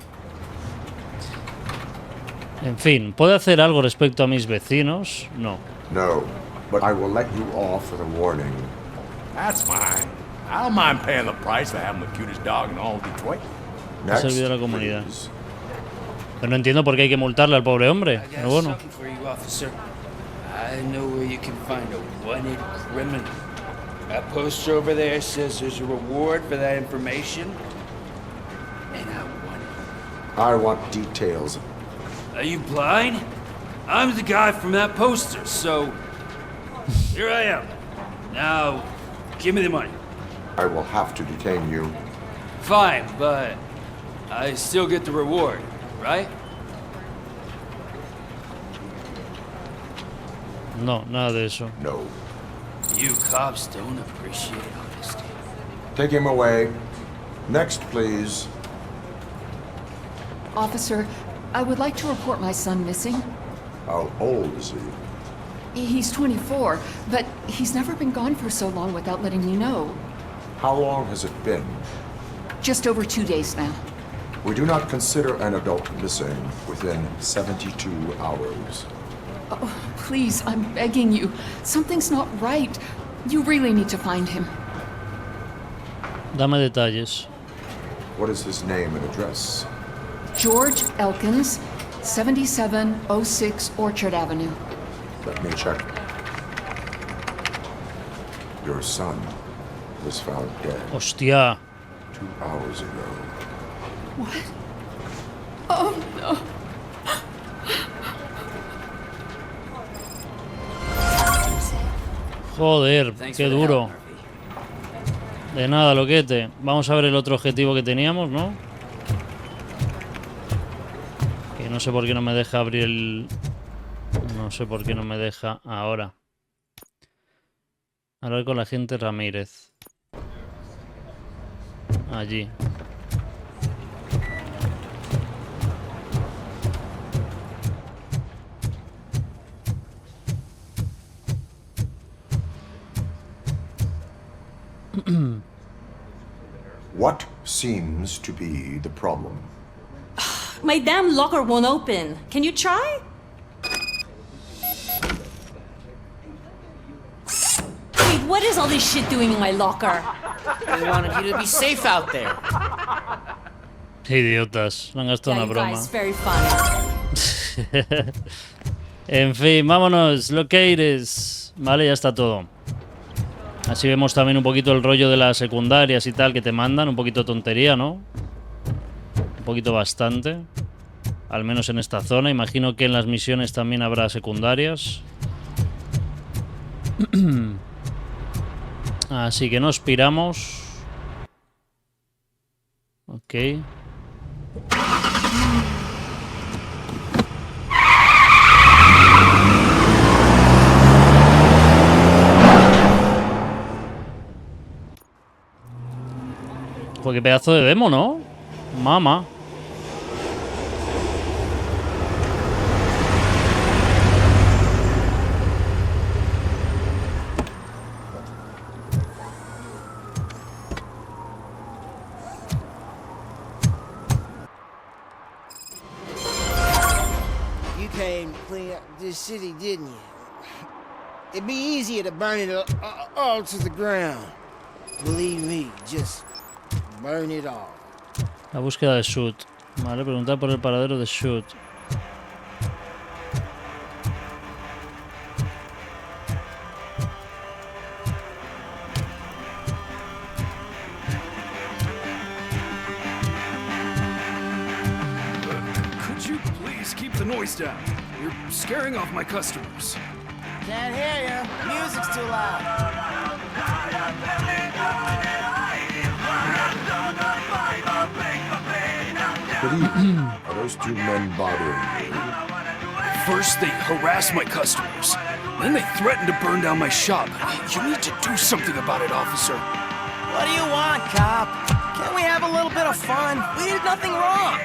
[SPEAKER 1] En fin, ¿puedo hacer algo respecto a mis vecinos? No.
[SPEAKER 7] No, but I will let you off with a warning.
[SPEAKER 8] That's fine. I don't mind paying the price for having the cutest dog in all of Detroit.
[SPEAKER 1] Ha servido a la comunidad. Pero no entiendo por qué hay que multarle al pobre hombre. Pero bueno.
[SPEAKER 12] I know where you can find a wanted criminal. That poster over there says there's a reward for that information. And
[SPEAKER 7] I want details.
[SPEAKER 12] Are you blind? I'm the guy from that poster, so here I am. Now, give me the money.
[SPEAKER 7] I will have to detain you.
[SPEAKER 12] Fine, but I still get the reward, right?
[SPEAKER 1] No, nada de eso.
[SPEAKER 7] No.
[SPEAKER 12] You cops don't appreciate honesty.
[SPEAKER 7] Take him away. Next, please.
[SPEAKER 9] Officer, I would like to report my son missing.
[SPEAKER 7] How old is he?
[SPEAKER 9] He's 24, but he's never been gone for so long without letting me know.
[SPEAKER 7] How long has it been?
[SPEAKER 9] Just over 2 days now.
[SPEAKER 7] We do not consider an adult missing within 72 hours.
[SPEAKER 9] Oh, please, I'm begging you. Something's not right. You really need to find him.
[SPEAKER 1] Dame detalles.
[SPEAKER 7] What is his name and address?
[SPEAKER 9] George Elkins, 7706 Orchard Avenue.
[SPEAKER 7] Let me check. Your son was found dead.
[SPEAKER 1] Hostia.
[SPEAKER 7] 2 hours ago.
[SPEAKER 9] What? Oh, no.
[SPEAKER 1] Joder, qué duro. De nada, loquete. Vamos a ver el otro objetivo que teníamos, ¿no? Que no sé por qué no me deja abrir el... No sé por qué no me deja ahora. Hablar con la gente Ramírez. Allí.
[SPEAKER 7] What seems to be the problem?
[SPEAKER 20] My damn locker won't open. Can you try? Wait, what is all this shit doing in my locker?
[SPEAKER 10] We wanted you to be safe out there.
[SPEAKER 1] Idiotas, me han gastado una broma.
[SPEAKER 20] Guys, very funny.
[SPEAKER 1] En fin, vámonos, loqueires. Vale, ya está todo. Así vemos también un poquito el rollo de las secundarias y tal que te mandan. Un poquito tontería, ¿no? Un poquito bastante. Al menos en esta zona. Imagino que en las misiones también habrá secundarias. Así que nos piramos. Ok. Pues qué pedazo de demo, ¿no? Mama.
[SPEAKER 4] You came to clean up this city, didn't you? It'd be easier to burn it all to the ground. Believe me, just burn it all.
[SPEAKER 1] La búsqueda de Shoot. Vale, preguntar por el paradero de Shoot.
[SPEAKER 6] Could you please keep the noise down? You're scaring off my customers.
[SPEAKER 4] Can't hear you. Music's too loud.
[SPEAKER 7] Good evening. Are those two men bothering you?
[SPEAKER 6] First, they harass my customers. Then they threaten to burn down my shop. You need to do something about it, officer.
[SPEAKER 4] What do you want, cop? Can't we have a little bit of fun? We did nothing wrong.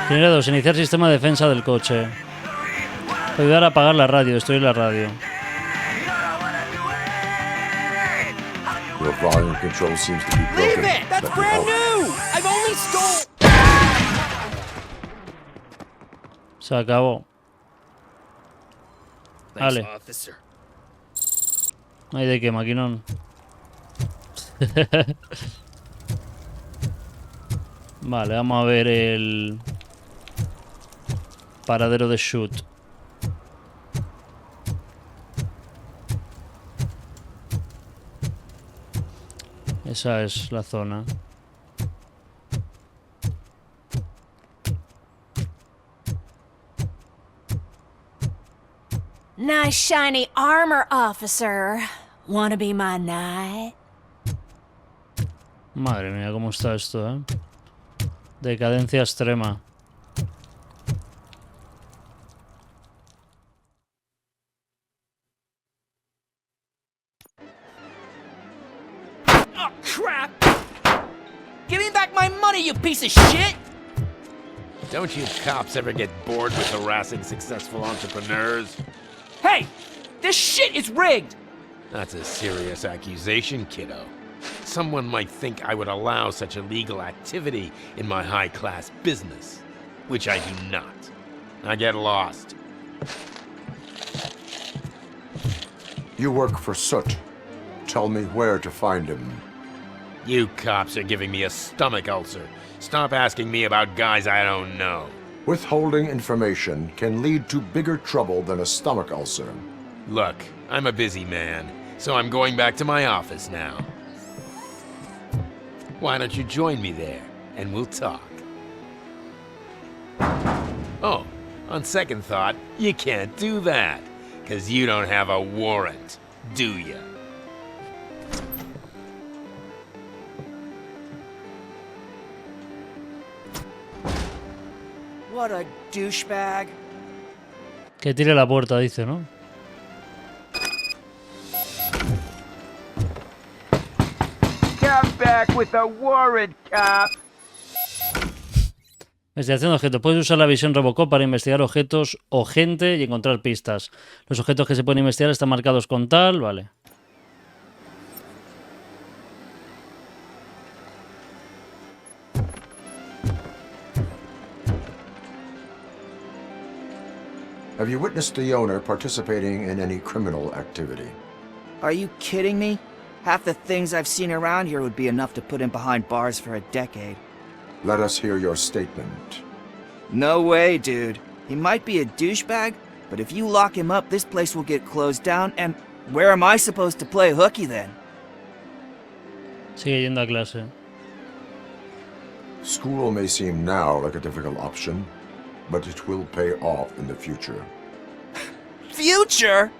[SPEAKER 1] Tiene 2. Iniciar sistema de defensa del coche. Ayudar a apagar la radio. Destruir la radio.
[SPEAKER 7] Your volume control seems to be broken.
[SPEAKER 4] Leave it! That's
[SPEAKER 7] Let me
[SPEAKER 4] brand
[SPEAKER 7] help.
[SPEAKER 4] new! I've only stole...
[SPEAKER 1] Se acabó.
[SPEAKER 6] Thanks,
[SPEAKER 1] Vale.
[SPEAKER 6] officer.
[SPEAKER 1] Ay, de qué, maquinón. Vale, vamos a ver el paradero de Shoot. Esa es la zona.
[SPEAKER 11] Nice shiny armor, officer. Wanna be my knight?
[SPEAKER 1] Madre mía, cómo está esto, ¿eh? Decadencia extrema.
[SPEAKER 4] Oh, crap! Give me back my money, you piece of shit!
[SPEAKER 14] Don't you cops ever get bored with harassing successful entrepreneurs?
[SPEAKER 4] Hey! This shit is rigged!
[SPEAKER 14] That's a serious accusation, kiddo. Someone might think I would allow such illegal activity in my high-class business, which I do not. I get lost.
[SPEAKER 7] You work for Soot. Tell me where to find him.
[SPEAKER 14] You cops are giving me a stomach ulcer. Stop asking me about guys I don't know.
[SPEAKER 7] Withholding information can lead to bigger trouble than a stomach ulcer.
[SPEAKER 14] Look, I'm a busy man, so I'm going back to my office now. Why don't you join me there, and we'll talk. Oh, on second thought, you can't do that, 'cause you don't have a warrant, do ya?
[SPEAKER 4] What a douchebag.
[SPEAKER 1] Que tire la puerta, dice, ¿no?
[SPEAKER 4] Come back with a warrant, cop.
[SPEAKER 1] Investigación de objetos. Puedes usar la visión Robocop para investigar objetos o gente y encontrar pistas. Los objetos que se pueden investigar están marcados con tal, vale.
[SPEAKER 7] Have you witnessed the owner participating in any criminal activity?
[SPEAKER 4] Are you kidding me? Half the things I've seen around here would be enough to put him behind bars for a decade.
[SPEAKER 7] Let us hear your statement.
[SPEAKER 4] No way, dude. He might be a douchebag, but if you lock him up, this place will get closed down, and where am I supposed to play hooky then?
[SPEAKER 1] Sigue yendo a clase.
[SPEAKER 7] School may seem now like a difficult option, but it will pay off in the future.
[SPEAKER 4] Future?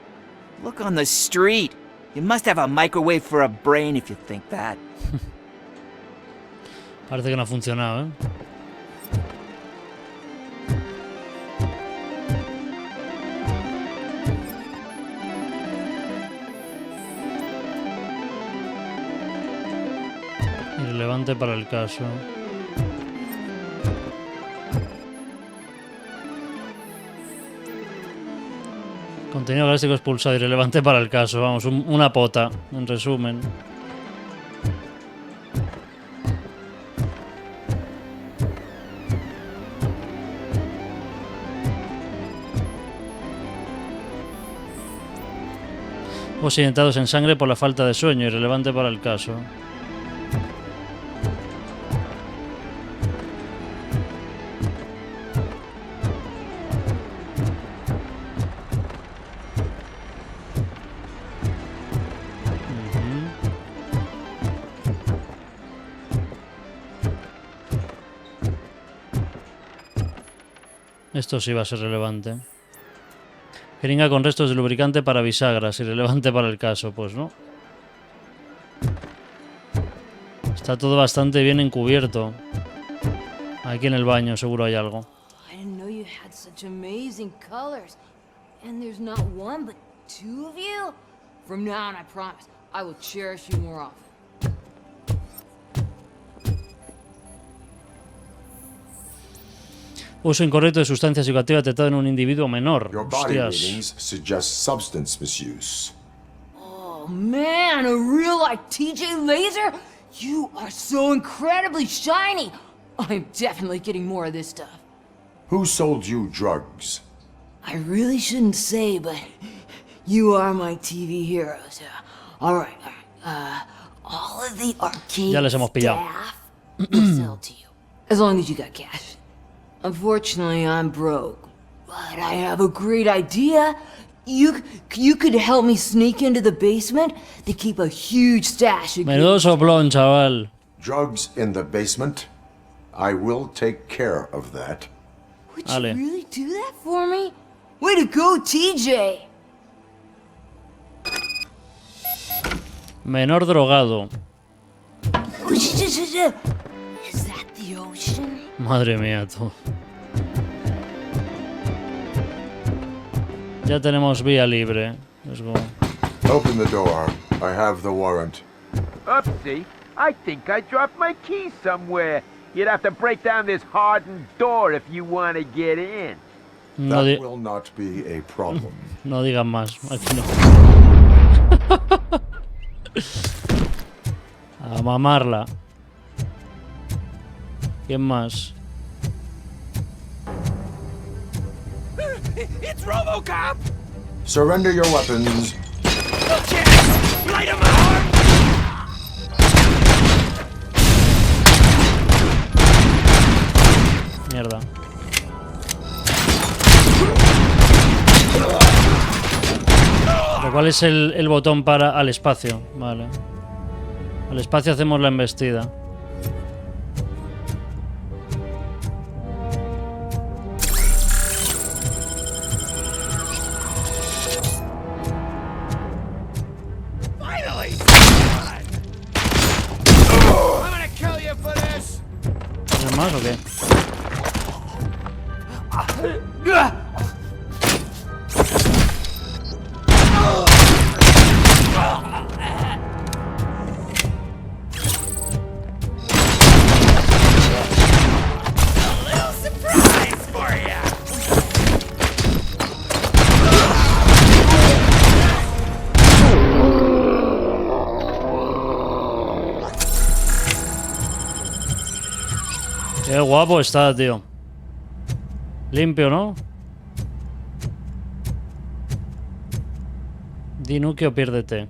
[SPEAKER 4] Look on the street. You must have a microwave for a brain if you think that.
[SPEAKER 1] Parece que no ha funcionado, ¿eh? Irrelevante para el caso. Contenido galáctico expulsado, irrelevante para el caso. Vamos, una pota, en resumen. Ojos indentados en sangre por la falta de sueño, irrelevante para el caso. Esto sí va a ser relevante. Jeringa con restos de lubricante para bisagras, irrelevante para el caso, pues no. Está todo bastante bien encubierto. Aquí en el baño seguro hay algo.
[SPEAKER 3] I didn't know you had such amazing colors. And there's not one but two of you. From now on, I promise, I will cherish you more often.
[SPEAKER 1] Uso incorrecto de sustancia psicoactiva detectado en un individuo menor.
[SPEAKER 7] Your body
[SPEAKER 1] Hostias.
[SPEAKER 7] readings suggest substance misuse.
[SPEAKER 3] Oh man, a real like TJ Laser? You are so incredibly shiny. I'm definitely getting more of this stuff.
[SPEAKER 7] Who sold you drugs?
[SPEAKER 3] I really shouldn't say, but you are my TV heroes. All right. All of the arcade
[SPEAKER 1] Ya les hemos pillado.
[SPEAKER 3] staff will sell to you, as long as you got cash. Unfortunately, I'm broke, but I have a great idea. You could help me sneak into the basement to keep a huge stash of
[SPEAKER 1] Menudo soplón, chaval.
[SPEAKER 7] Drugs in the basement? I will take care of that.
[SPEAKER 3] Would you really do that for me? Way to go, TJ!
[SPEAKER 1] Menor drogado.
[SPEAKER 3] Is that the ocean?
[SPEAKER 1] Madre mía, tú. Ya tenemos vía libre. Let's go.
[SPEAKER 7] Open the door. I have the warrant.
[SPEAKER 14] Oopsie, I think I dropped my keys somewhere. You'd have to break down this hardened door if you want to get in.
[SPEAKER 1] No,
[SPEAKER 7] That will not be a problem.
[SPEAKER 1] no digan más. Aquí no. A mamarla. ¿Quién más?
[SPEAKER 6] It's RoboCop!
[SPEAKER 7] Surrender your weapons.
[SPEAKER 6] Light him up!
[SPEAKER 1] Mierda. ¿Pero cuál es el botón para al espacio? Vale. Al espacio hacemos la embestida.
[SPEAKER 6] Finally! I'm gonna kill you for this!
[SPEAKER 1] ¿Tienes más o qué? Qué guapo está, tío. Limpio, ¿no? Di nuke o piérdete.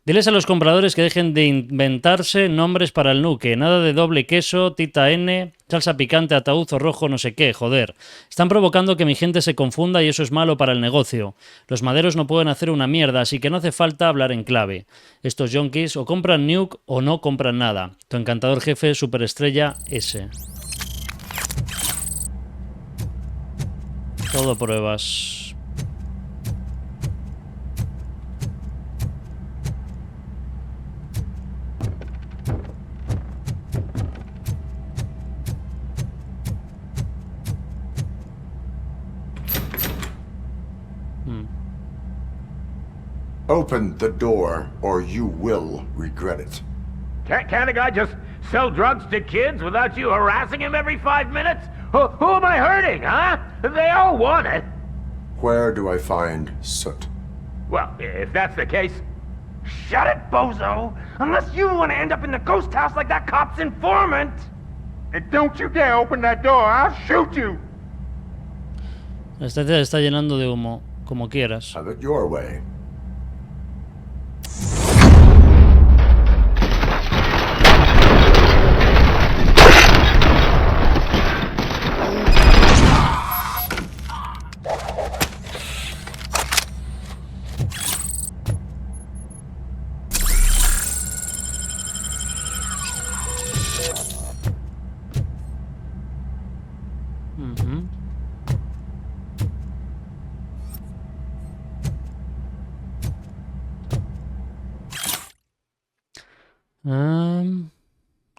[SPEAKER 1] Diles a los compradores que dejen de inventarse nombres para el nuke. Nada de doble queso, tita N, salsa picante, ataúd o rojo, no sé qué, joder. Están provocando que mi gente se confunda y eso es malo para el negocio. Los maderos no pueden hacer una mierda, así que no hace falta hablar en clave. Estos yonkis o compran nuke o no compran nada. Tu encantador jefe, superestrella S. Todo pruebas.
[SPEAKER 7] Open the door, or you will regret it.
[SPEAKER 5] Can't a guy just sell drugs to kids without you harassing him every 5 minutes? Who am I hurting, huh? They all want it.
[SPEAKER 7] Where do I find Soot?
[SPEAKER 5] Well, if that's the case, shut it, bozo! Unless you want to end up in the ghost house like that cop's informant! And don't you dare open that door, I'll shoot you!
[SPEAKER 1] La estancia está llenando de humo, como quieras.
[SPEAKER 7] Have it your way.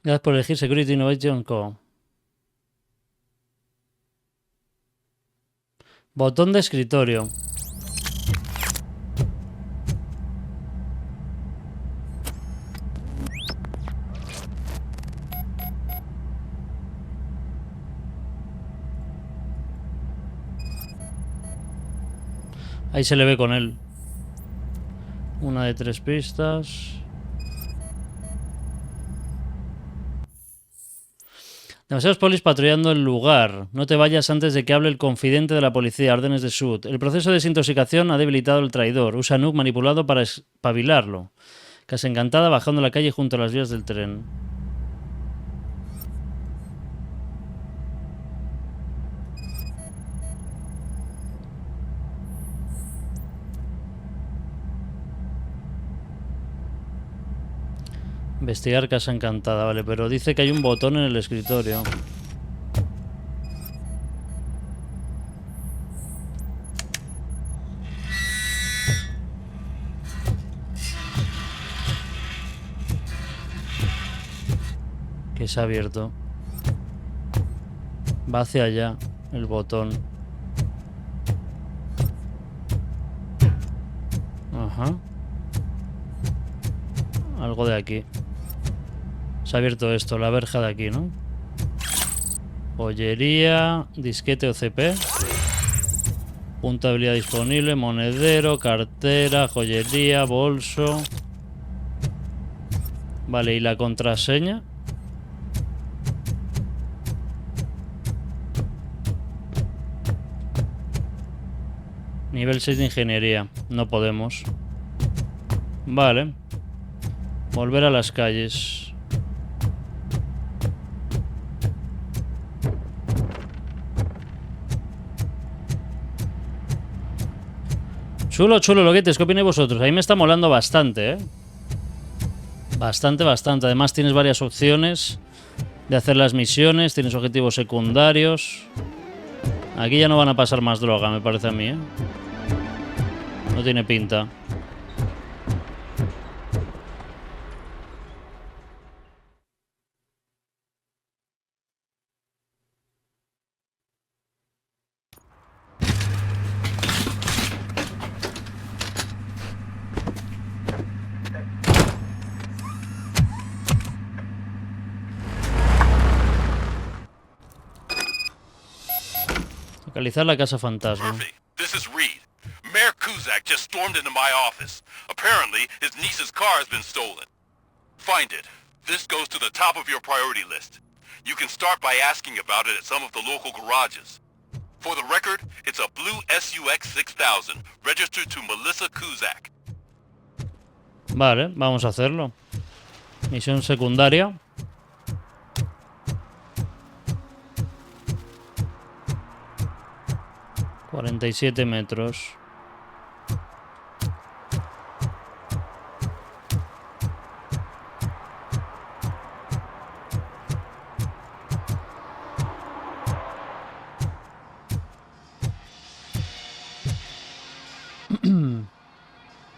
[SPEAKER 1] Gracias por elegir Security Innovation Co. Botón de escritorio. Ahí se le ve con él. Una de 3 pistas. Demasiados polis patrullando el lugar. No te vayas antes de que hable el confidente de la policía. Órdenes de Sud. El proceso de desintoxicación ha debilitado al traidor. Usa a Nuke manipulado para espabilarlo. Casa Encantada bajando la calle junto a las vías del tren. Investigar Casa Encantada, vale, pero dice que hay un botón en el escritorio. Que se ha abierto. Va hacia allá el botón. Ajá. Algo de aquí. Se ha abierto esto, la verja de aquí, ¿no? Joyería, disquete OCP. Punto de habilidad disponible, monedero, cartera, joyería, bolso. Vale, ¿y la contraseña? Nivel 6 de ingeniería. No podemos. Vale. Volver a las calles. Chulo, chulo, loquetes, ¿qué opináis vosotros? A mí me está molando bastante, ¿eh? Bastante, bastante. Además tienes varias opciones de hacer las misiones, tienes objetivos secundarios. Aquí ya no van a pasar más droga, me parece a mí, ¿eh? No tiene pinta. Localizar la casa fantasma.
[SPEAKER 15] Murphy, this is Reed. Mayor Kuzak just stormed into my office. Apparently, his niece's car has been stolen. Find it. This goes to the top of your priority list. You can start by asking about it at some of the local garages. For the record, it's a blue SUX 6000, registered to Melissa Kuzak.
[SPEAKER 1] Vale, vamos a hacerlo. Misión secundaria. ...47 metros.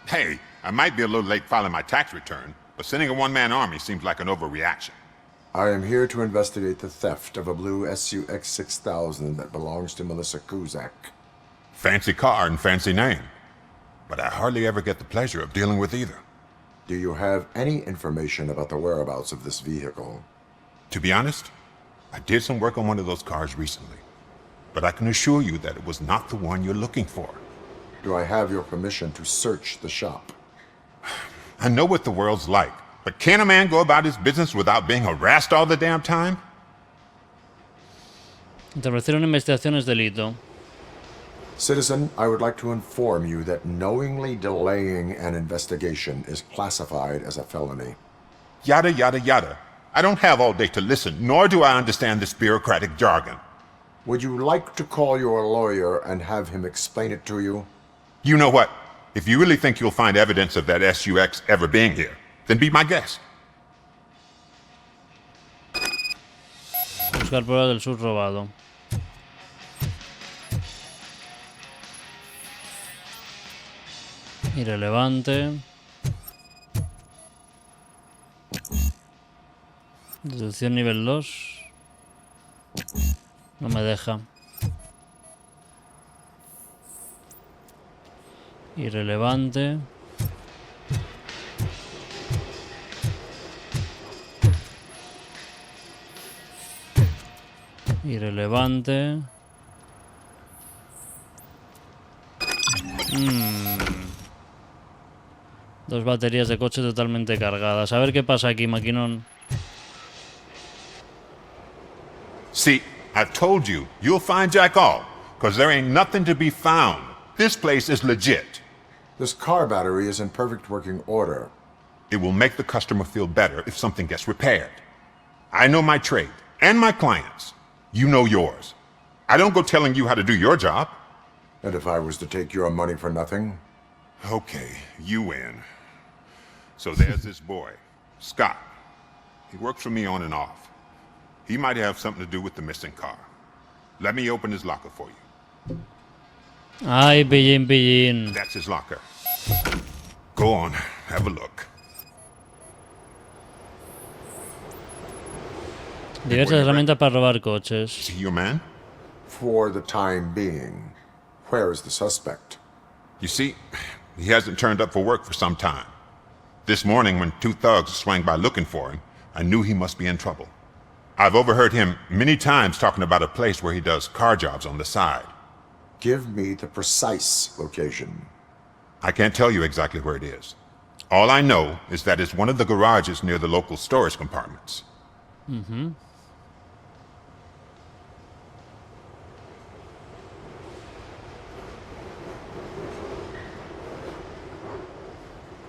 [SPEAKER 8] Hey, I might be a little late filing my tax return, but sending a one-man army seems like an overreaction.
[SPEAKER 7] I am here to investigate the theft of a blue SUX 6000 that belongs to Melissa Kuzak.
[SPEAKER 8] Fancy car and fancy name. But I hardly ever get the pleasure of dealing with either.
[SPEAKER 7] Do you have any information about the whereabouts of this vehicle?
[SPEAKER 17] To be honest, I did some work on one of those cars recently, but I can assure you that it was not the one you're looking for.
[SPEAKER 7] Do I have your permission to search the shop?
[SPEAKER 17] I know what the world's like, but can a man go about his business without being harassed all the damn time?
[SPEAKER 1] Intervención en investigación es delito.
[SPEAKER 7] Citizen, I would like to inform you that knowingly delaying an investigation is classified as a felony.
[SPEAKER 17] Yada, yada, yada. I don't have all day to listen, nor do I understand this bureaucratic jargon.
[SPEAKER 7] Would you like to call your lawyer and have him explain it to you?
[SPEAKER 17] You know what? If you really think you'll find evidence of that SUX ever being here, then be my guest.
[SPEAKER 1] Buscar pruebas del sur robado. Irrelevante. Deducción nivel 2. No me deja. Irrelevante. Irrelevante. Dos baterías de coche totalmente cargadas. A ver qué pasa aquí, maquinón.
[SPEAKER 17] See, I told you, you'll find Jack All, because there ain't nothing to be found. This place is legit.
[SPEAKER 7] This car battery is in perfect working order.
[SPEAKER 17] It will make the customer feel better if something gets repaired. I know my trade, and my clients. You know yours. I don't go telling you how to do your job.
[SPEAKER 7] And if I was to take your money for nothing?
[SPEAKER 17] Okay, you win. So there's this boy, Scott. He works for me on and off. He might have something to do with the missing car. Let me open his locker for you.
[SPEAKER 1] Ay, pillín, pillín.
[SPEAKER 17] That's his locker. Go on, have a look.
[SPEAKER 1] Diversas herramientas para robar coches.
[SPEAKER 17] See your man?
[SPEAKER 7] For the time being. Where is the suspect?
[SPEAKER 17] You see, he hasn't turned up for work for some time. This morning, when two thugs swang by looking for him, I knew he must be in trouble. I've overheard him many times talking about a place where he does car jobs on the side.
[SPEAKER 7] Give me the precise location.
[SPEAKER 17] I can't tell you exactly where it is. All I know is that it's one of the garages near the local storage compartments.
[SPEAKER 1] Mm-hmm.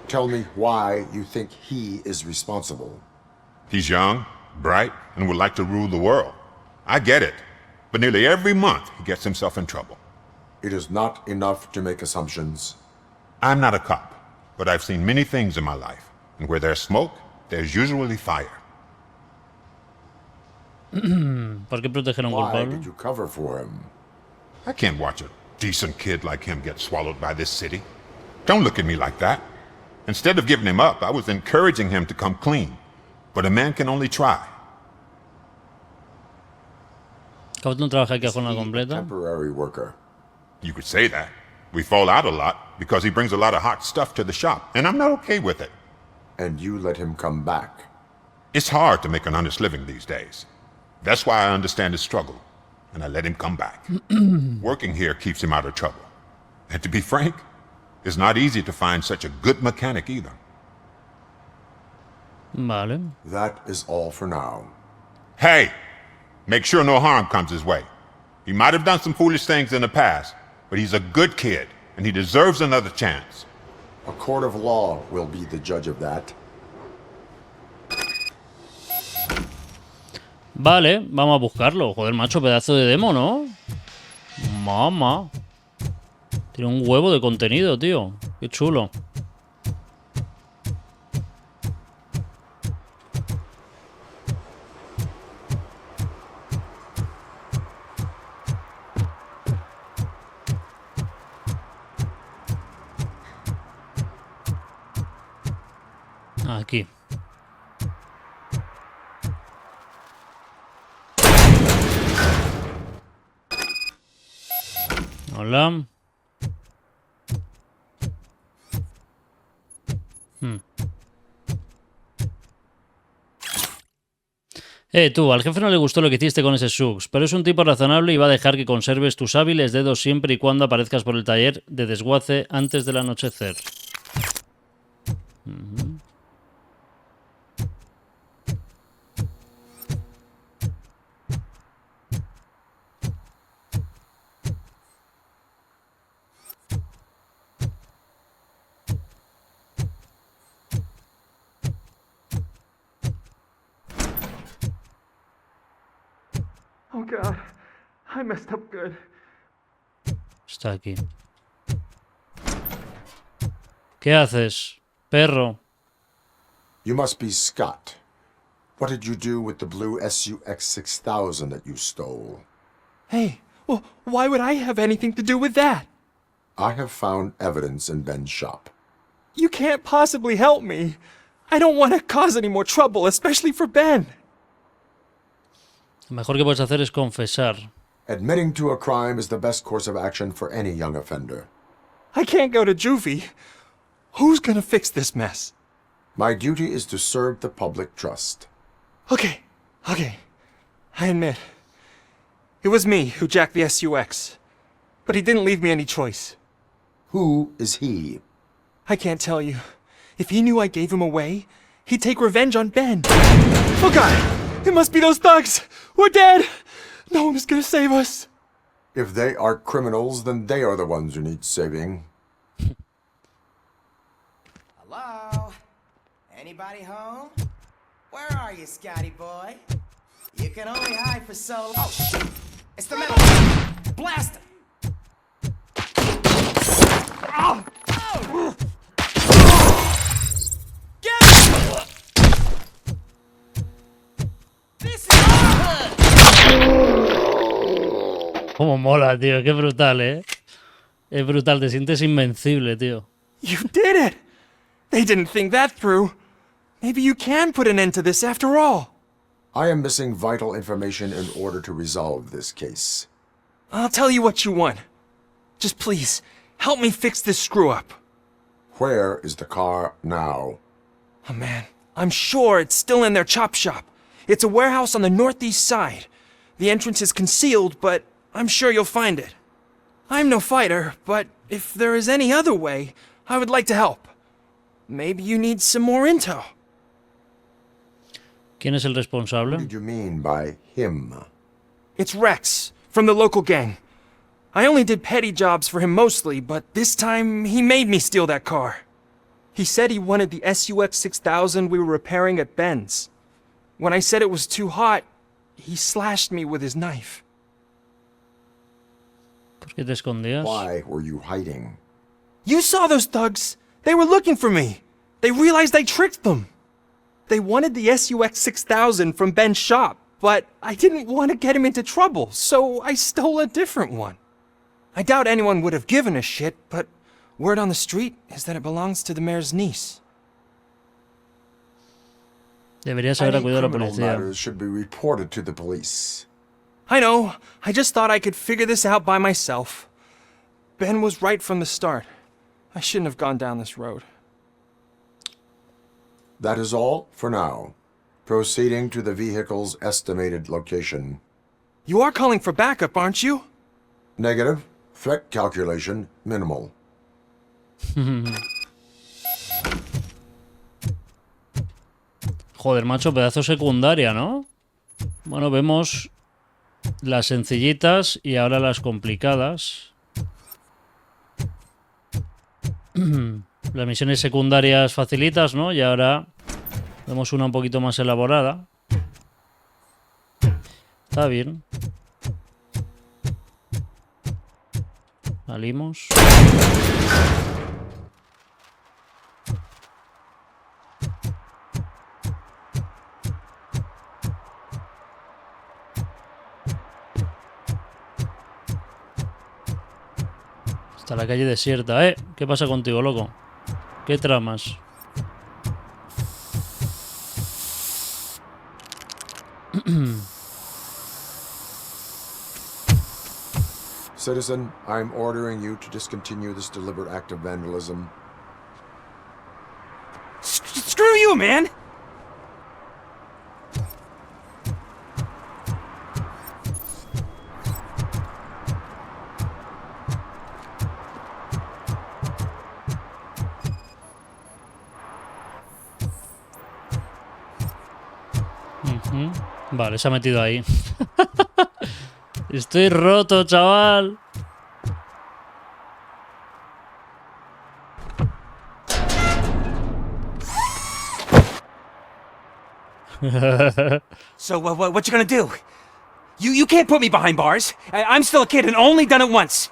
[SPEAKER 7] Tell me why you think he is responsible.
[SPEAKER 17] He's young, bright, and would like to rule the world. I get it. But nearly every month, he gets himself in trouble.
[SPEAKER 7] It is not enough to make assumptions.
[SPEAKER 17] I'm not a cop, but I've seen many things in my life. And where there's smoke, there's usually fire.
[SPEAKER 1] ¿Por qué proteger a un
[SPEAKER 7] Why
[SPEAKER 1] culpable?
[SPEAKER 7] did you cover for him?
[SPEAKER 17] I can't watch a decent kid like him get swallowed by this city. Don't look at me like that. Instead of giving him up, I was encouraging him to come clean. But a man can only try.
[SPEAKER 1] Captain trabaja aquí a jornada completa.
[SPEAKER 7] Temporary worker.
[SPEAKER 17] You could say that. We fall out a lot because he brings a lot of hot stuff to the shop, and I'm not okay with it.
[SPEAKER 7] And you let him come back.
[SPEAKER 17] It's hard to make an honest living these days. That's why I understand his struggle, and I let him come back. Working here keeps him out of trouble. And to be frank, it's not easy to find such a good mechanic either.
[SPEAKER 1] Vale.
[SPEAKER 7] That is all for now.
[SPEAKER 17] Hey! Make sure no harm comes his way. He might have done some foolish things in the past, but he's a good kid, and he deserves another chance.
[SPEAKER 7] A court of law will be the judge of that.
[SPEAKER 1] Vale, vamos a buscarlo. Joder, macho, pedazo de demo, ¿no? Mamá. Tiene un huevo de contenido, tío. Qué chulo. Aquí. Hola. Tú, al jefe no le gustó lo que hiciste con ese Suggs, pero es un tipo razonable y va a dejar que conserves tus hábiles dedos siempre y cuando aparezcas por el taller de desguace antes del anochecer.
[SPEAKER 13] Oh God, I messed up good.
[SPEAKER 1] Está aquí. ¿Qué haces, perro?
[SPEAKER 7] You must be Scott. What did you do with the blue SUX 6000 that you stole?
[SPEAKER 13] Hey, well, why would I have anything to do with that?
[SPEAKER 7] I have found evidence in Ben's shop.
[SPEAKER 13] You can't possibly help me. I don't want to cause any more trouble, especially for Ben.
[SPEAKER 1] Lo mejor que puedes hacer es confesar.
[SPEAKER 7] Admitting to a crime is the best course of action for any young offender.
[SPEAKER 13] I can't go to juvie. Who's gonna fix this mess?
[SPEAKER 7] My duty is to serve the public trust.
[SPEAKER 13] Okay. I admit. It was me who jacked the SUX. But he didn't leave me any choice.
[SPEAKER 7] Who is he?
[SPEAKER 13] I can't tell you. If he knew I gave him away, he'd take revenge on Ben. Oh God! It must be those thugs! We're dead! No one is gonna save us.
[SPEAKER 7] If they are criminals, then they are the ones who need saving.
[SPEAKER 4] Hello? Anybody home? Where are you, Scotty boy? You can only hide for so long. Oh, shit! It's the metal! Blast him! Oh! Oh! Get him! This is
[SPEAKER 1] Cómo mola, tío. Qué brutal, ¿eh? Es brutal. Te sientes invencible, tío.
[SPEAKER 13] You did it! They didn't think that through. Maybe you can put an end to this after all.
[SPEAKER 7] I am missing vital information in order to resolve this case.
[SPEAKER 13] I'll tell you what you want. Just please, help me fix this screw-up.
[SPEAKER 7] Where is the car now?
[SPEAKER 13] Oh man, I'm sure it's still in their chop shop. It's a warehouse on the northeast side. The entrance is concealed, but I'm sure you'll find it. I'm no fighter, but if there is any other way, I would like to help. Maybe you need some more intel.
[SPEAKER 1] ¿Quién es el responsable?
[SPEAKER 7] What did you mean by him?
[SPEAKER 13] It's Rex, from the local gang. I only did petty jobs for him mostly, but this time he made me steal that car. He said he wanted the SUX 6000 we were repairing at Ben's. When I said it was too hot, he slashed me with his knife.
[SPEAKER 1] ¿Por qué te escondías?
[SPEAKER 7] Why were you hiding?
[SPEAKER 13] You saw those thugs! They were looking for me! They realized I tricked them! They wanted the SUX 6000 from Ben's shop, but I didn't want to get him into trouble, so I stole a different one. I doubt anyone would have given a shit, but word on the street is that it belongs to the mayor's niece.
[SPEAKER 1] Deberías haber acudido a la
[SPEAKER 7] Criminal
[SPEAKER 1] policía.
[SPEAKER 7] matters should be reported to the police.
[SPEAKER 13] I know. I just thought I could figure this out by myself. Ben was right from the start. I shouldn't have gone down this road.
[SPEAKER 7] That is all for now. Proceeding to the vehicle's estimated location.
[SPEAKER 13] You are calling for backup, aren't you?
[SPEAKER 7] Negative. Threat calculation minimal.
[SPEAKER 1] Joder, macho, pedazo secundaria, ¿no? Bueno, vemos las sencillitas y ahora las complicadas. Las misiones secundarias facilitas, ¿no? Y ahora vemos una un poquito más elaborada. Está bien. Salimos. Está la calle desierta, ¿eh? ¿Qué pasa contigo, loco? ¿Qué tramas?
[SPEAKER 7] Citizen, I'm ordering you to discontinue this deliberate act of vandalism.
[SPEAKER 13] Screw you, man!
[SPEAKER 1] Vale, se ha metido ahí. Estoy roto, chaval.
[SPEAKER 16] So, what you gonna do? You can't put me behind bars. I'm still a kid and only done it once.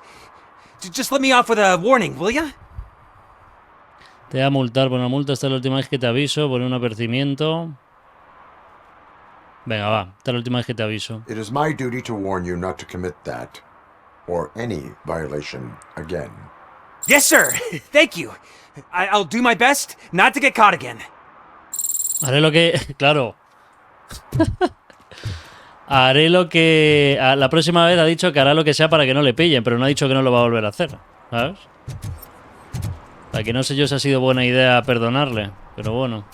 [SPEAKER 16] Just let me off with a warning, will ya?
[SPEAKER 1] Te voy a multar por una multa. Esta es la última vez que te aviso. Por un apercibimiento. Venga, va. Esta es la última vez que te aviso.
[SPEAKER 7] It is my duty to warn you not to commit that or any violation again.
[SPEAKER 16] Yes, sir. Thank you. I'll do my best not to get caught again.
[SPEAKER 1] Haré lo que... Claro. Haré lo que... La próxima vez ha dicho que hará lo que sea para que no le pillen, pero no ha dicho que no lo va a volver a hacer. ¿Sabes? Para que no sé yo si ha sido buena idea perdonarle. Pero bueno.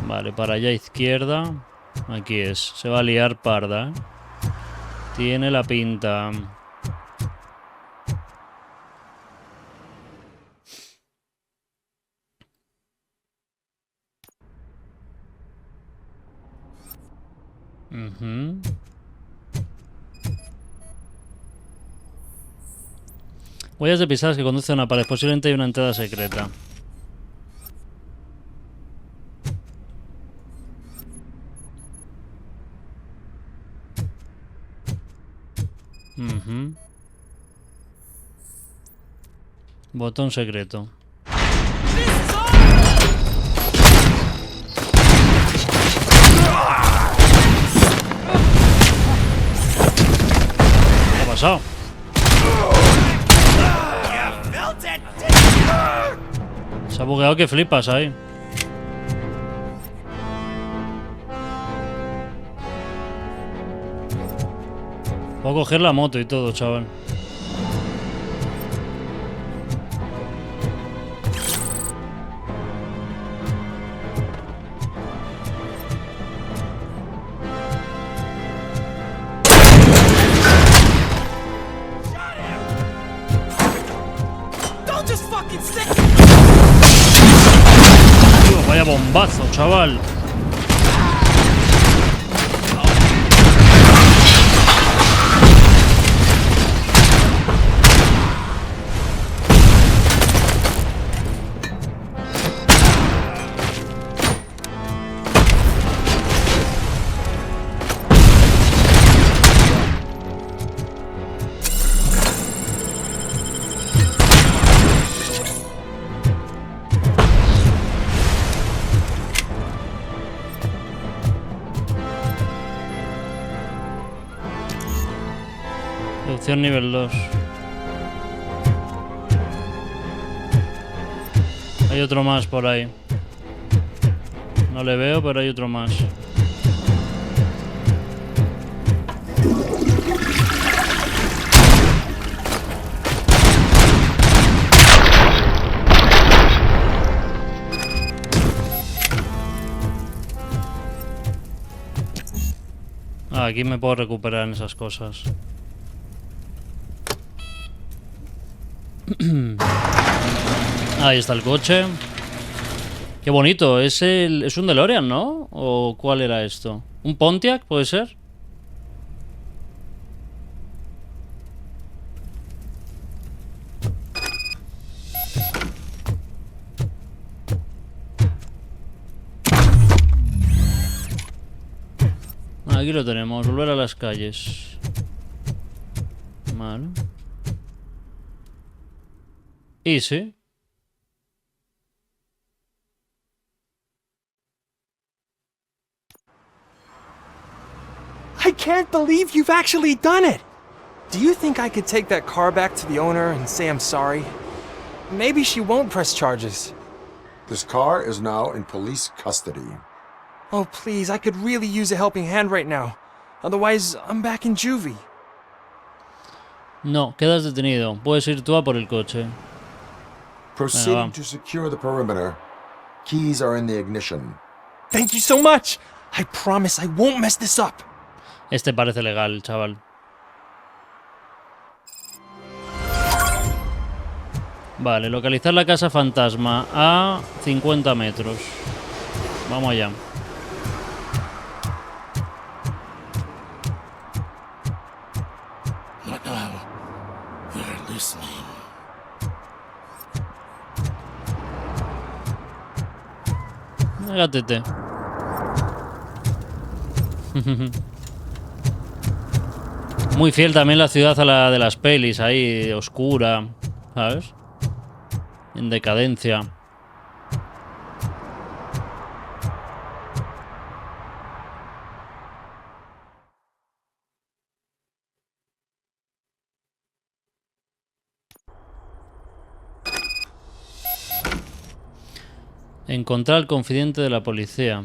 [SPEAKER 1] Vale, para allá izquierda. Aquí es. Se va a liar parda, ¿eh? Tiene la pinta. Huellas de pisadas que conducen a una pared. Posiblemente hay una entrada secreta. Botón secreto. ¿Qué ha pasado? Se ha bugueado que flipas ahí. Puedo coger la moto y todo, chaval. Tío, vaya bombazo, chaval. Reducción nivel 2. Hay otro más por ahí. No le veo, pero hay otro más. Aquí me puedo recuperar en esas cosas. Ahí está el coche. Qué bonito. Es un DeLorean, ¿no? ¿O cuál era esto? ¿Un Pontiac, puede ser? Aquí lo tenemos. Volver a las calles. Vale. Easy.
[SPEAKER 13] I can't believe you've actually done it! Do you think I could take that car back to the owner and say I'm sorry? Maybe she won't press charges.
[SPEAKER 7] This car is now in police custody.
[SPEAKER 13] Oh, please, I could really use a helping hand right now. Otherwise, I'm back in juvie.
[SPEAKER 1] No, quedas detenido. Puedes ir tú a por el coche.
[SPEAKER 7] Proceeding to secure the perimeter. Keys are in the ignition.
[SPEAKER 13] Thank you so much! I promise I won't mess this up.
[SPEAKER 1] Este parece legal, chaval. Vale, localizar la casa fantasma a 50 metros. Vamos allá.
[SPEAKER 8] They're listening.
[SPEAKER 1] Gatete. Muy fiel también la ciudad a la de las pelis, ahí oscura, ¿sabes? En decadencia. Encontrar al confidente de la policía.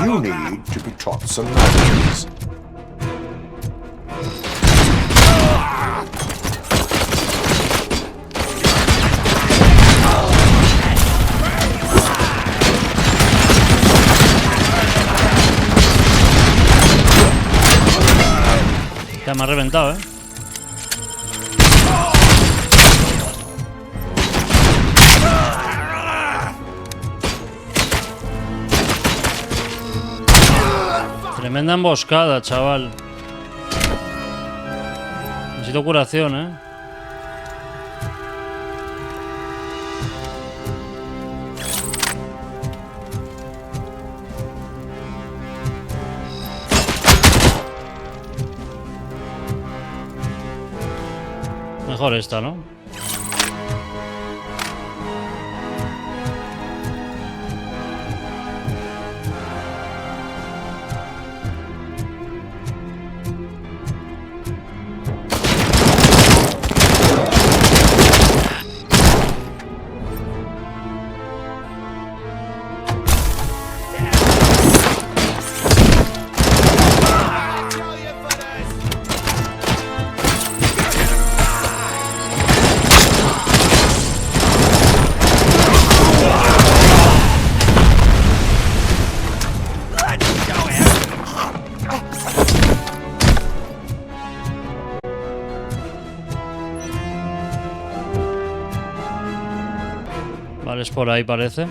[SPEAKER 7] You need to be taught some manners.
[SPEAKER 1] Ya me ha reventado, ¿eh? Tremenda emboscada, chaval. Necesito curación, ¿eh? Mejor esta, ¿no? Vale, es por ahí parece.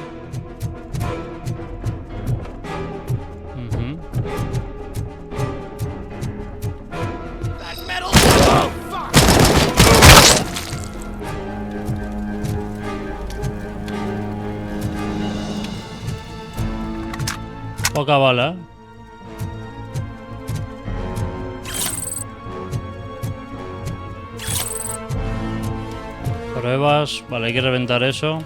[SPEAKER 1] Poca bala. Pruebas. Vale, hay que reventar eso.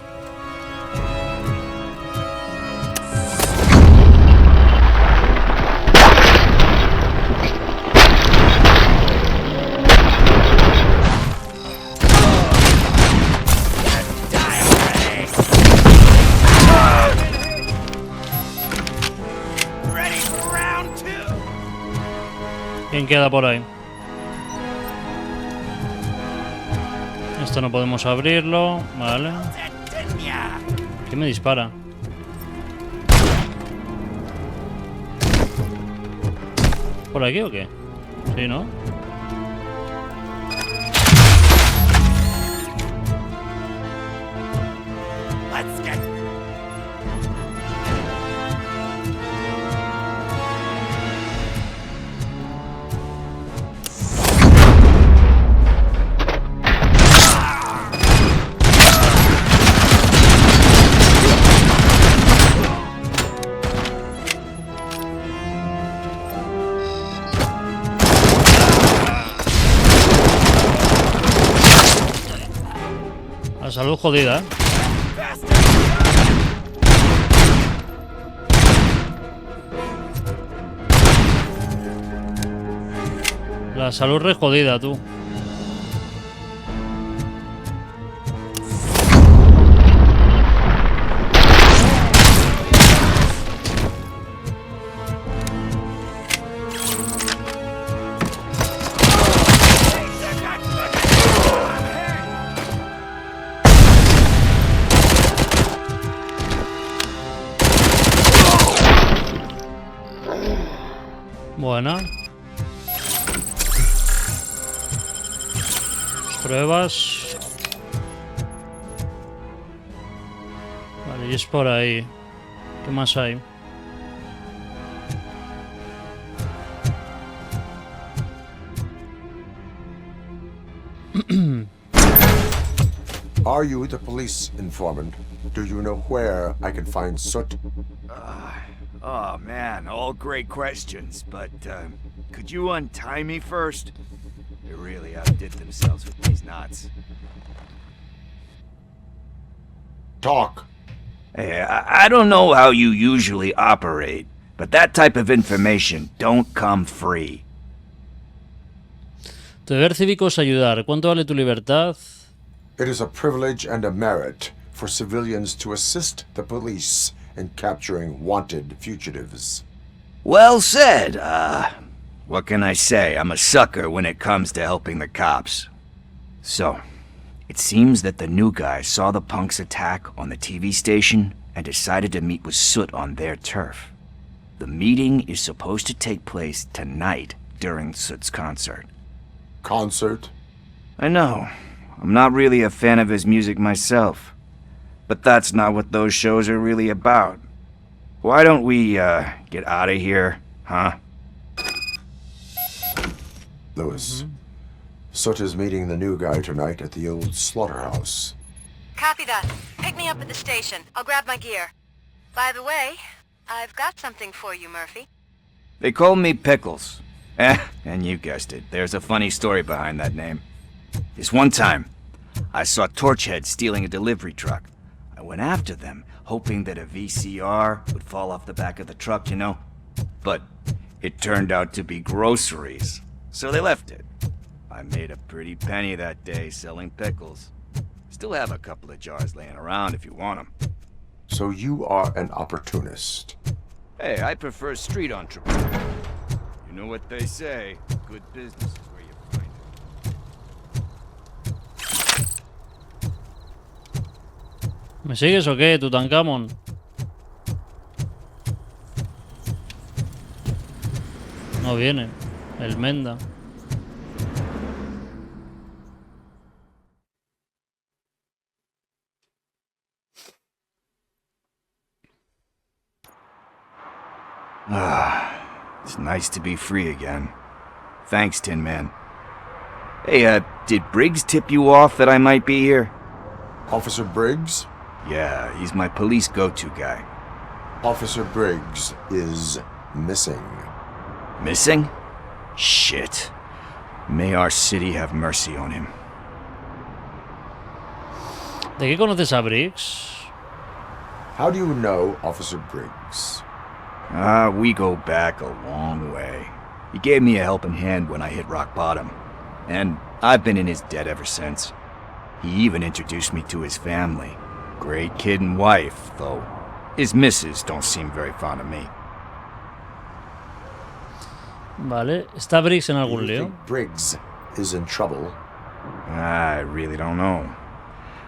[SPEAKER 1] ¿Quién queda por ahí? Esto no podemos abrirlo. Vale. ¿Quién me dispara? ¿Por aquí o qué? Sí, ¿no? La salud jodida, ¿eh? La salud re jodida, tú. Buena. Pruebas. Vale, y es por ahí. ¿Qué más hay?
[SPEAKER 7] Are you the police informant? Do you know where I can find Soot?
[SPEAKER 18] Oh man, all great questions, but could you untie me first? They really outdid themselves with these knots.
[SPEAKER 7] Talk.
[SPEAKER 18] Hey, I don't know how you usually operate, but that type of information don't come free.
[SPEAKER 1] Tu deber cívico es ayudar. ¿Cuánto vale tu libertad?
[SPEAKER 7] It is a privilege and a merit for civilians to assist the police in capturing wanted fugitives.
[SPEAKER 18] Well said. What can I say? I'm a sucker when it comes to helping the cops. So, it seems that the new guy saw the punks' attack on the TV station and decided to meet with Soot on their turf. The meeting is supposed to take place tonight during Soot's concert.
[SPEAKER 7] Concert?
[SPEAKER 18] I know. I'm not really a fan of his music myself. But that's not what those shows are really about. Why don't we, get out of here, huh?
[SPEAKER 7] Lewis, Soot is meeting the new guy tonight at the old slaughterhouse.
[SPEAKER 21] Copy that. Pick me up at the station. I'll grab my gear. By the way, I've got something for you, Murphy.
[SPEAKER 18] They call me Pickles. And you guessed it, there's a funny story behind that name. This one time, I saw Torchhead stealing a delivery truck. I went after them, hoping that a VCR would fall off the back of the truck, you know? But it turned out to be groceries, so they left it. I made a pretty penny that day selling pickles. Still have a couple of jars laying around if you want them.
[SPEAKER 7] So you are an opportunist.
[SPEAKER 18] Hey, I prefer street entrepreneur. You know what they say, good business is where you find it.
[SPEAKER 1] ¿Me sigues o qué, Tutankamón? No viene. El Menda.
[SPEAKER 18] It's nice to be free again. Thanks, Tin Man. Hey, did Briggs tip you off that I might be here?
[SPEAKER 7] Officer Briggs?
[SPEAKER 18] Yeah, he's my police go-to guy.
[SPEAKER 7] Officer Briggs is missing.
[SPEAKER 18] Missing? Shit. May our city have mercy on him.
[SPEAKER 1] ¿De qué conoces a Briggs?
[SPEAKER 7] How do you know Officer Briggs?
[SPEAKER 18] We go back a long way. He gave me a helping hand when I hit rock bottom. And I've been in his debt ever since. He even introduced me to his family. Great kid and wife, though. His missus don't seem very fond of me.
[SPEAKER 1] Vale, ¿está Briggs en algún
[SPEAKER 7] Do you
[SPEAKER 1] lío?
[SPEAKER 7] think Briggs is in trouble?
[SPEAKER 18] I really don't know.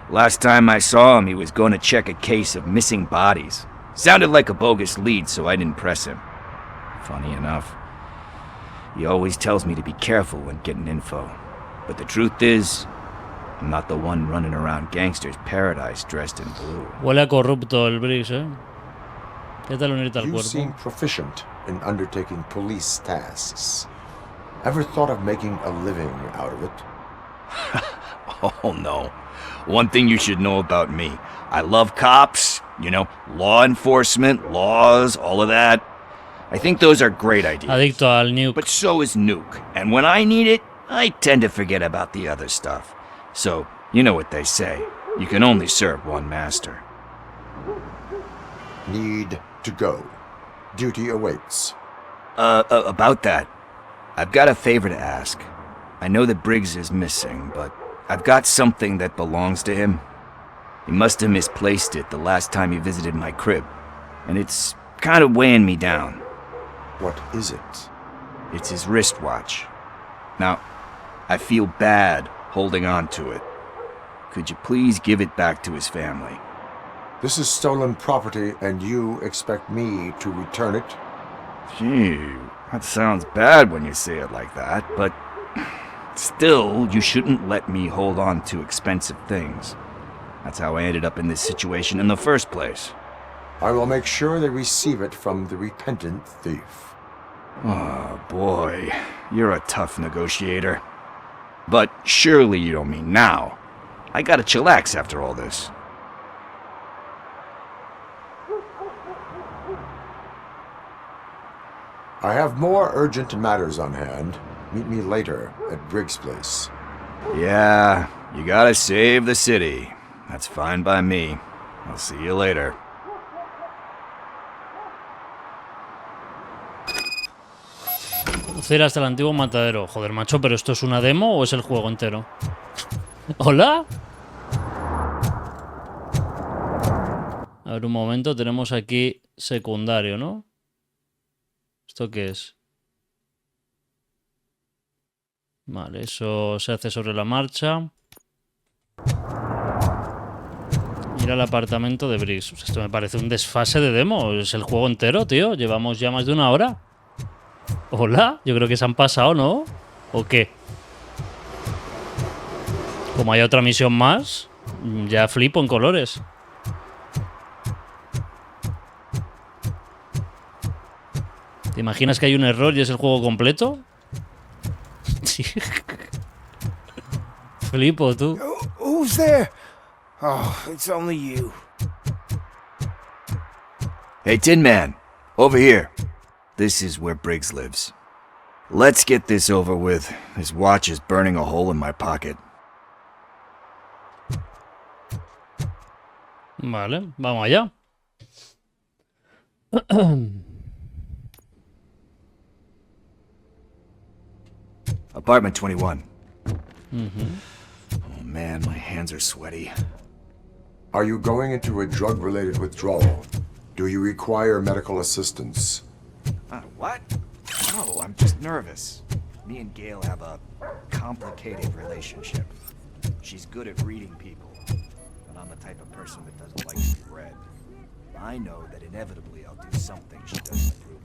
[SPEAKER 18] Last time I saw him, he was going to check a case of missing bodies. Sounded like a bogus lead, so I didn't press him. Funny enough. He always tells me to be careful when getting info. But the truth is, I'm not the one running around gangster's paradise dressed in blue.
[SPEAKER 1] Huele a corrupto el Briggs, ¿eh? ¿Qué tal unirte al
[SPEAKER 7] You
[SPEAKER 1] cuerpo?
[SPEAKER 7] seem proficient in undertaking police tasks. Ever thought of making a living out of it?
[SPEAKER 18] Oh no. One thing you should know about me. I love cops, you know, law enforcement, laws, all of that. I think those are great ideas.
[SPEAKER 1] Adicto al nuke.
[SPEAKER 18] But so is Nuke. And when I need it, I tend to forget about the other stuff. So, you know what they say. You can only serve one master.
[SPEAKER 7] Need to go. Duty awaits.
[SPEAKER 18] About that. I've got a favor to ask. I know that Briggs is missing, but I've got something that belongs to him. He must have misplaced it the last time he visited my crib. And it's kind of weighing me down.
[SPEAKER 7] What is it?
[SPEAKER 18] It's his wristwatch. Now, I feel bad holding on to it. Could you please give it back to his family?
[SPEAKER 7] This is stolen property, and you expect me to return it?
[SPEAKER 18] Gee, That sounds bad when you say it like that, but still, you shouldn't let me hold on to expensive things. That's how I ended up in this situation in the first place.
[SPEAKER 7] I will make sure they receive it from the repentant thief.
[SPEAKER 18] Oh, boy. You're a tough negotiator. But surely you don't mean now. I gotta chillax after all this.
[SPEAKER 7] I have more urgent matters on hand. Meet me later at Briggs' place.
[SPEAKER 18] Yeah, you gotta save the city. That's fine by me. I'll see you later.
[SPEAKER 1] Conducir hasta el antiguo matadero. Joder, macho, ¿pero esto es una demo o es el juego entero? ¿Hola? A ver, un momento. Tenemos aquí secundario, ¿no? ¿Esto qué es? Vale, eso se hace sobre la marcha. Ir al apartamento de Briggs. Esto me parece un desfase de demo. Es el juego entero, tío. Llevamos ya más de una hora. ¿Hola? Yo creo que se han pasado, ¿no? ¿O qué? Como hay otra misión más, ya flipo en colores. ¿Te imaginas que hay un error y es el juego completo? Sí. Flipo, tú.
[SPEAKER 4] Who's there? Oh, it's only you.
[SPEAKER 18] Hey, Tin Man. Over here. This is where Briggs lives. Let's get this over with. His watch is burning a hole in my pocket.
[SPEAKER 1] Vale, vamos allá.
[SPEAKER 18] Apartment 21. Oh man, my hands are sweaty.
[SPEAKER 7] Are you going into a drug-related withdrawal? Do you require medical assistance?
[SPEAKER 18] What? No, I'm just nervous. Me and Gail have a complicated relationship. She's good at reading people, but I'm the type of person that doesn't like to be read. I know that inevitably I'll do something she doesn't approve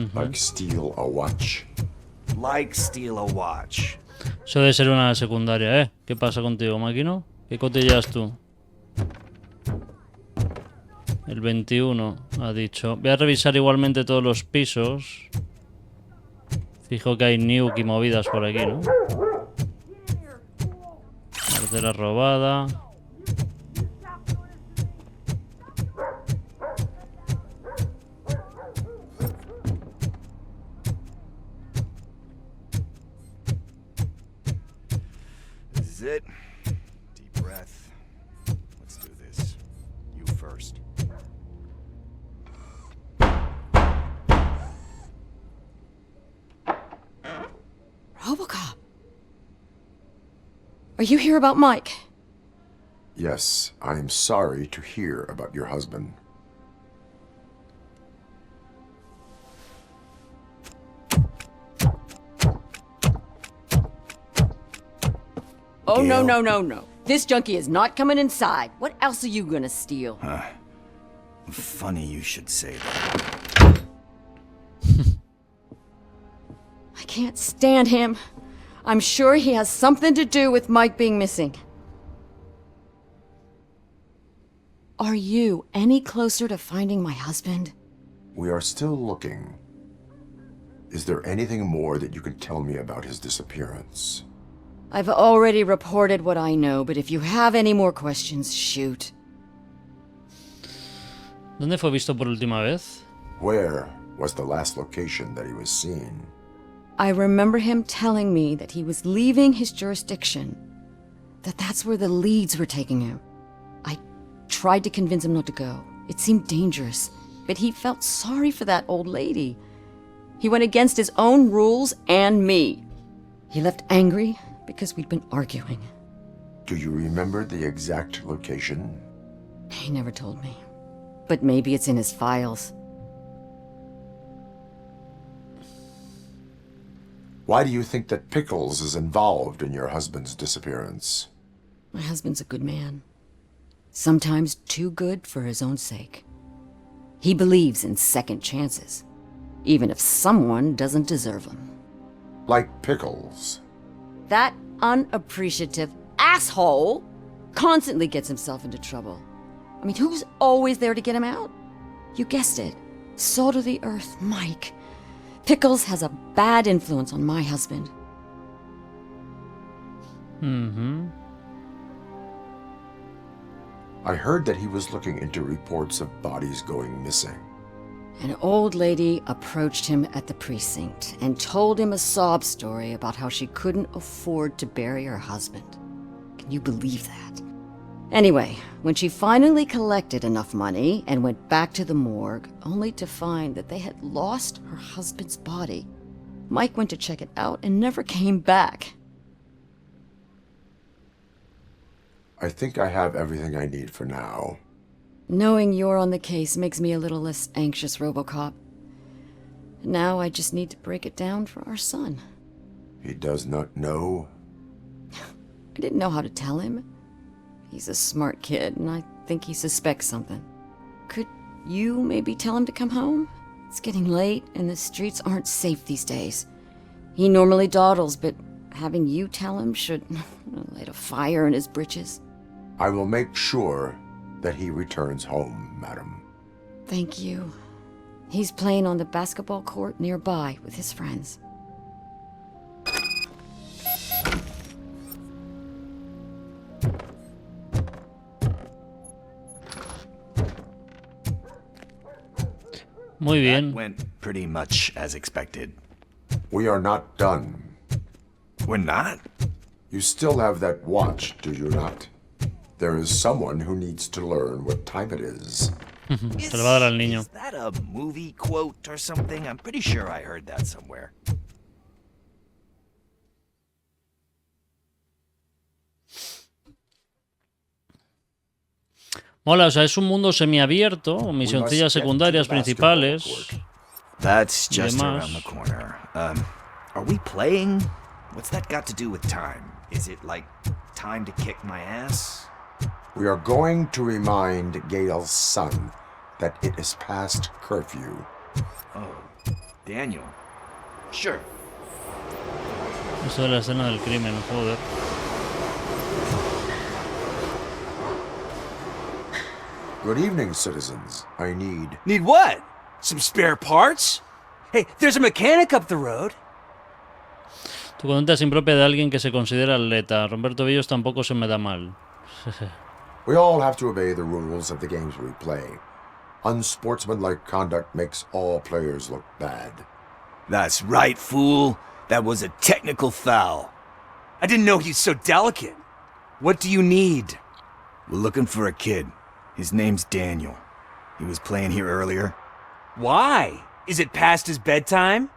[SPEAKER 18] of.
[SPEAKER 7] Like steal a watch?
[SPEAKER 18] Like steal a watch.
[SPEAKER 1] Eso debe ser una secundaria, ¿eh? ¿Qué pasa contigo, máquina? ¿Qué cotillas tú? El 21 ha dicho. Voy a revisar igualmente todos los pisos. Fijo que hay nuke y movidas por aquí, ¿no? Cartera robada.
[SPEAKER 18] This is it. Deep breath. Let's do this. You first.
[SPEAKER 2] Robocop. Are you here about Mike?
[SPEAKER 7] Yes, I am sorry to hear about your husband.
[SPEAKER 2] Oh, no, no, no, no. This junkie is not coming inside. What else are you gonna steal?
[SPEAKER 18] Funny you should say that.
[SPEAKER 2] I can't stand him. I'm sure he has something to do with Mike being missing. Are you any closer to finding my husband?
[SPEAKER 7] We are still looking. Is there anything more that you can tell me about his disappearance?
[SPEAKER 2] I've already reported what I know, but if you have any more questions, shoot.
[SPEAKER 1] ¿Dónde fue visto por última vez?
[SPEAKER 7] Where was the last location that he was seen?
[SPEAKER 2] I remember him telling me that he was leaving his jurisdiction, that's where the leads were taking him. I tried to convince him not to go. It seemed dangerous, but he felt sorry for that old lady. He went against his own rules and me. He left angry because we'd been arguing.
[SPEAKER 7] Do you remember the exact location?
[SPEAKER 2] He never told me, but maybe it's in his files.
[SPEAKER 7] Why do you think that Pickles is involved in your husband's disappearance?
[SPEAKER 2] My husband's a good man. Sometimes too good for his own sake. He believes in second chances. even if someone doesn't deserve them.
[SPEAKER 7] Like Pickles.
[SPEAKER 2] That unappreciative asshole constantly gets himself into trouble. I mean, who's always there to get him out? You guessed it. Salt of the earth, Mike. Pickles has a bad influence on my husband.
[SPEAKER 7] I heard that he was looking into reports of bodies going missing.
[SPEAKER 2] An old lady approached him at the precinct and told him a sob story about how she couldn't afford to bury her husband. Can you believe that? Anyway, when she finally collected enough money and went back to the morgue, only to find that they had lost her husband's body, Mike went to check it out and never came back.
[SPEAKER 7] I think I have everything I need for now.
[SPEAKER 2] Knowing you're on the case makes me a little less anxious, RoboCop. Now I just need to break it down for our son.
[SPEAKER 7] He does not know?
[SPEAKER 2] I didn't know how to tell him. He's a smart kid, and I think he suspects something. Could you maybe tell him to come home? It's getting late, and the streets aren't safe these days. He normally dawdles, but having you tell him should light a fire in his britches.
[SPEAKER 7] I will make sure that he returns home, madam.
[SPEAKER 2] Thank you. He's playing on the basketball court nearby with his friends.
[SPEAKER 1] Muy bien.
[SPEAKER 18] That went pretty much as expected.
[SPEAKER 7] We are not done.
[SPEAKER 18] We're not?
[SPEAKER 7] You still have that watch, do you not? There is someone who needs to learn what time it is.
[SPEAKER 1] Se lo va a dar al niño.
[SPEAKER 18] Is that a movie quote or something? I'm pretty sure I heard that somewhere.
[SPEAKER 1] Mola, o sea, es un mundo semiabierto, misioncillas secundarias principales.
[SPEAKER 18] That's
[SPEAKER 1] y
[SPEAKER 18] just
[SPEAKER 1] demás.
[SPEAKER 18] around the corner. Are we playing? What's that got to do with time? Is it like time to kick my ass?
[SPEAKER 7] We are going to remind Gail's son that it is past curfew.
[SPEAKER 18] Oh, Daniel. Sure.
[SPEAKER 1] Eso de la escena del crimen, joder.
[SPEAKER 7] Good evening, citizens. I need...
[SPEAKER 16] Need what? Some spare parts? Hey, there's a mechanic up the road.
[SPEAKER 1] Tu conducta es impropia de alguien que se considera atleta. Romper tobillos tampoco se me da mal.
[SPEAKER 7] We all have to obey the rules of the games we play. Unsportsmanlike conduct makes all players look bad.
[SPEAKER 18] That's right, fool. That was a technical foul.
[SPEAKER 16] I didn't know he's so delicate. What do you need?
[SPEAKER 18] We're looking for a kid. His name's Daniel. He was playing here earlier.
[SPEAKER 16] Why? Is it past his bedtime?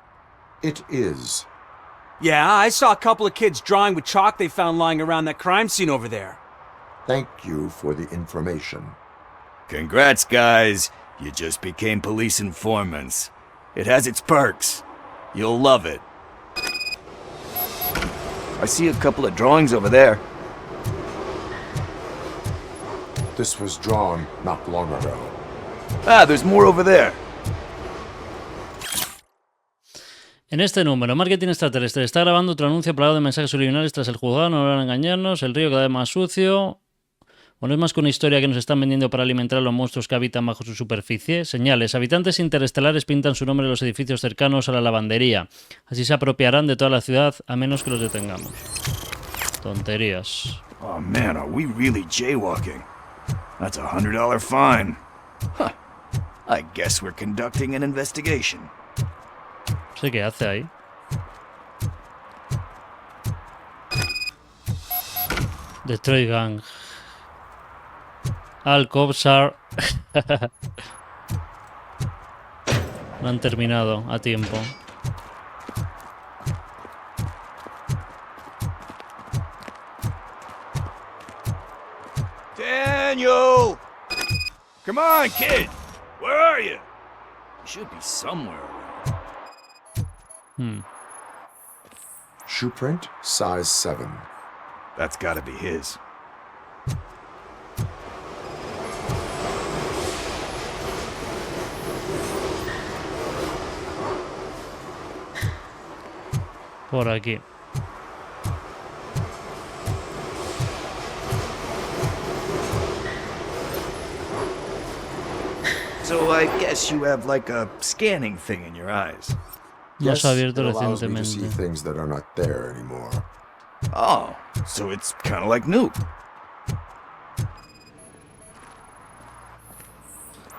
[SPEAKER 7] It is.
[SPEAKER 16] Yeah, I saw a couple of kids drawing with chalk they found lying around that crime scene over there.
[SPEAKER 7] Thank you for the information.
[SPEAKER 18] Congrats, guys. You just became police informants. It has its perks. You'll love it. I see a couple of drawings over there.
[SPEAKER 7] This was drawn not long ago.
[SPEAKER 18] Ah, there's more over there.
[SPEAKER 1] En este número, Marketing Extraterrestre está grabando otro anuncio plagado de mensajes subliminales tras el juzgado. No van a engañarnos, el río cada vez más sucio. Bueno, es más que una historia que nos están vendiendo para alimentar a los monstruos que habitan bajo su superficie. Señales. Habitantes interestelares pintan su nombre en los edificios cercanos a la lavandería. Así se apropiarán de toda la ciudad a menos que los detengamos. Tonterías.
[SPEAKER 18] Oh man, are we really jaywalking? That's a $100 fine. Huh. I guess we're conducting an investigation.
[SPEAKER 1] No sé qué hace ahí. Detroit Gang. Al Cobsar. No han terminado a tiempo.
[SPEAKER 18] Daniel! Come on, kid! Where are you? You should be somewhere around.
[SPEAKER 7] Shoe print, size 7.
[SPEAKER 18] That's gotta be his.
[SPEAKER 1] Por aquí.
[SPEAKER 18] So I guess you have like a scanning thing in your eyes.
[SPEAKER 1] No se ha abierto
[SPEAKER 7] it allows me to see
[SPEAKER 1] recientemente.
[SPEAKER 7] things that are not there anymore.
[SPEAKER 18] Oh, so it's kind of like Nuke.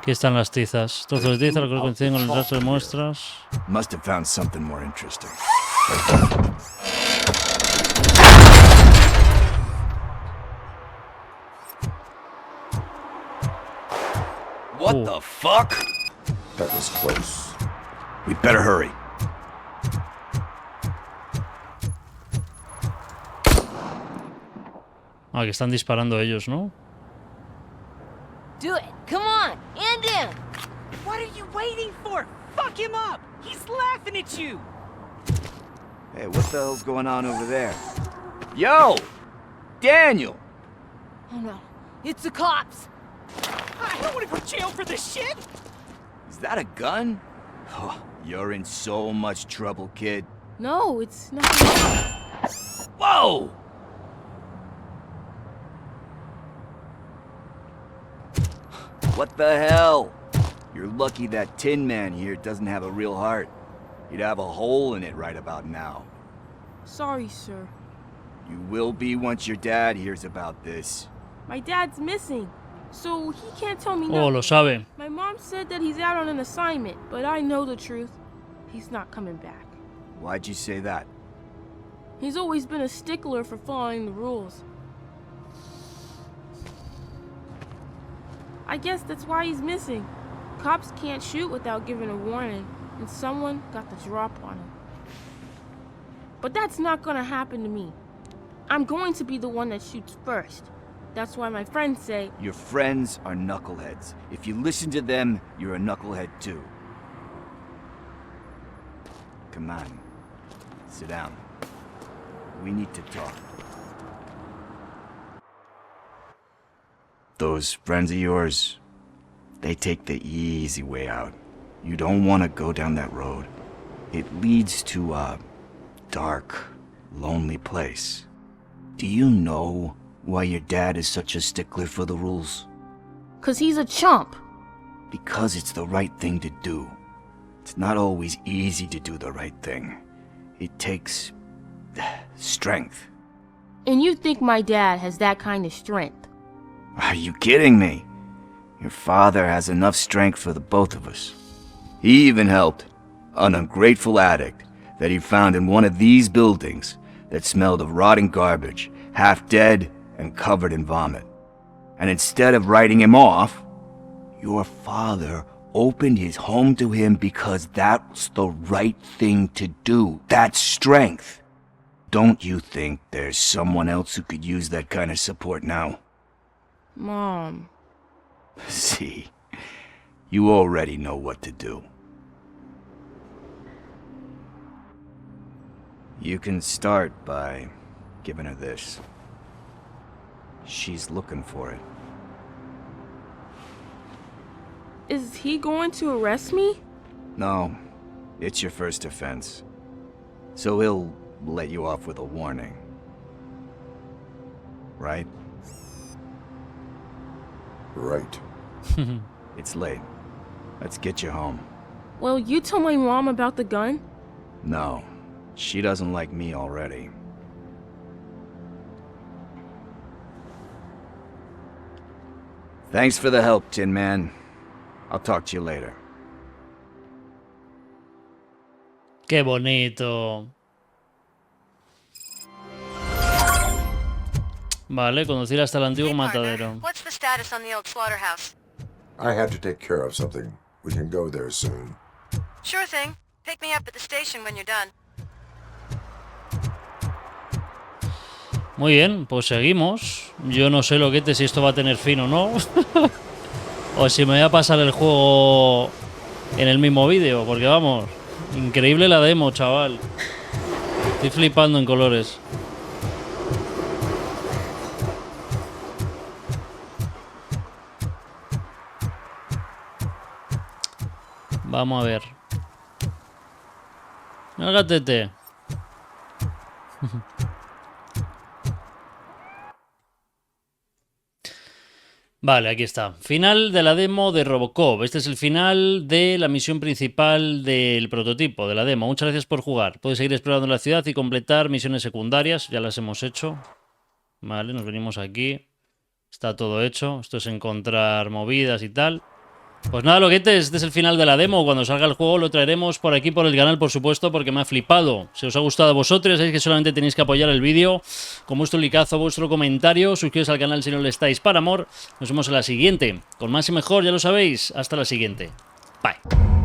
[SPEAKER 1] Aquí están las tizas. Trozos de tiza, lo que coinciden con el rastro de muestras.
[SPEAKER 18] Must have found something more interesting. What the fuck?
[SPEAKER 7] That was close.
[SPEAKER 18] We better hurry.
[SPEAKER 1] Ah, que están disparando ellos, ¿no?
[SPEAKER 10] Do it. Come on. End him.
[SPEAKER 16] What are you waiting for? Fuck him up! He's laughing at you!
[SPEAKER 18] Hey, what the hell's going on over there? Yo! Daniel!
[SPEAKER 10] Oh no. It's the cops.
[SPEAKER 16] I don't want to go to jail for this shit!
[SPEAKER 18] Is that a gun? Oh, you're in so much trouble, kid.
[SPEAKER 20] No, it's not.
[SPEAKER 18] Whoa! What the hell? You're lucky that Tin Man here doesn't have a real heart. He'd have a hole in it right about now.
[SPEAKER 20] Sorry, sir.
[SPEAKER 18] You will be once your dad hears about this.
[SPEAKER 20] My dad's missing, so he can't tell me
[SPEAKER 1] Oh,
[SPEAKER 20] nothing.
[SPEAKER 1] lo sabe.
[SPEAKER 20] My mom said that he's out on an assignment, but I know the truth. He's not coming back.
[SPEAKER 18] Why'd you say that?
[SPEAKER 20] He's always been a stickler for following the rules. I guess that's why he's missing. Cops can't shoot without giving a warning, and someone got the drop on him. But that's not gonna happen to me. I'm going to be the one that shoots first. That's why my friends say,
[SPEAKER 18] Your friends are knuckleheads. If you listen to them, you're a knucklehead too. Come on. Sit down. We need to talk. Those friends of yours, they take the easy way out. You don't want to go down that road. It leads to a dark, lonely place. Do you know why your dad is such a stickler for the rules?
[SPEAKER 20] 'cause he's a chump.
[SPEAKER 18] Because it's the right thing to do. It's not always easy to do the right thing. It takes strength.
[SPEAKER 20] And you think my dad has that kind of strength?
[SPEAKER 18] Are you kidding me? Your father has enough strength for the both of us. He even helped an ungrateful addict that he found in one of these buildings that smelled of rotting garbage, half dead and covered in vomit. And instead of writing him off, your father opened his home to him because that's the right thing to do. That's strength. Don't you think there's someone else who could use that kind of support now?
[SPEAKER 20] Mom.
[SPEAKER 18] See, you already know what to do. You can start by giving her this. She's looking for it.
[SPEAKER 20] Is he going to arrest me?
[SPEAKER 18] No, it's your first offense. So he'll let you off with a warning. Right?
[SPEAKER 7] Right.
[SPEAKER 18] It's late. Let's get you home.
[SPEAKER 20] Well, you tell my mom about the gun?
[SPEAKER 18] No, she doesn't like me already. Thanks for the help, Tin Man. I'll talk to you later.
[SPEAKER 1] Qué bonito. Vale, conducir hasta el antiguo matadero.
[SPEAKER 21] What's the status on the old slaughterhouse?
[SPEAKER 7] I had to take care of something. We can go there soon.
[SPEAKER 21] Sure thing. Pick me up at the station when you're done.
[SPEAKER 1] Muy bien, pues seguimos. Yo no sé, Loquete, si esto va a tener fin o no. O si me voy a pasar el juego en el mismo vídeo. Porque vamos, increíble la demo, chaval. Estoy flipando en colores. Vamos a ver. Hágatete. Vale, aquí está. Final de la demo de Robocop. Este es el final de la misión principal del prototipo, de la demo. Muchas gracias por jugar. Puedes seguir explorando la ciudad y completar misiones secundarias. Ya las hemos hecho. Vale, nos venimos aquí. Está todo hecho. Esto es encontrar movidas y tal. Pues nada, loquetes, este es el final de la demo. Cuando salga el juego lo traeremos por aquí por el canal, por supuesto, porque me ha flipado. Si os ha gustado a vosotros, sabéis que solamente tenéis que apoyar el vídeo con vuestro likeazo, vuestro comentario. Suscribiros al canal si no lo estáis, para amor. Nos vemos en la siguiente, con más y mejor, ya lo sabéis. Hasta la siguiente. Bye.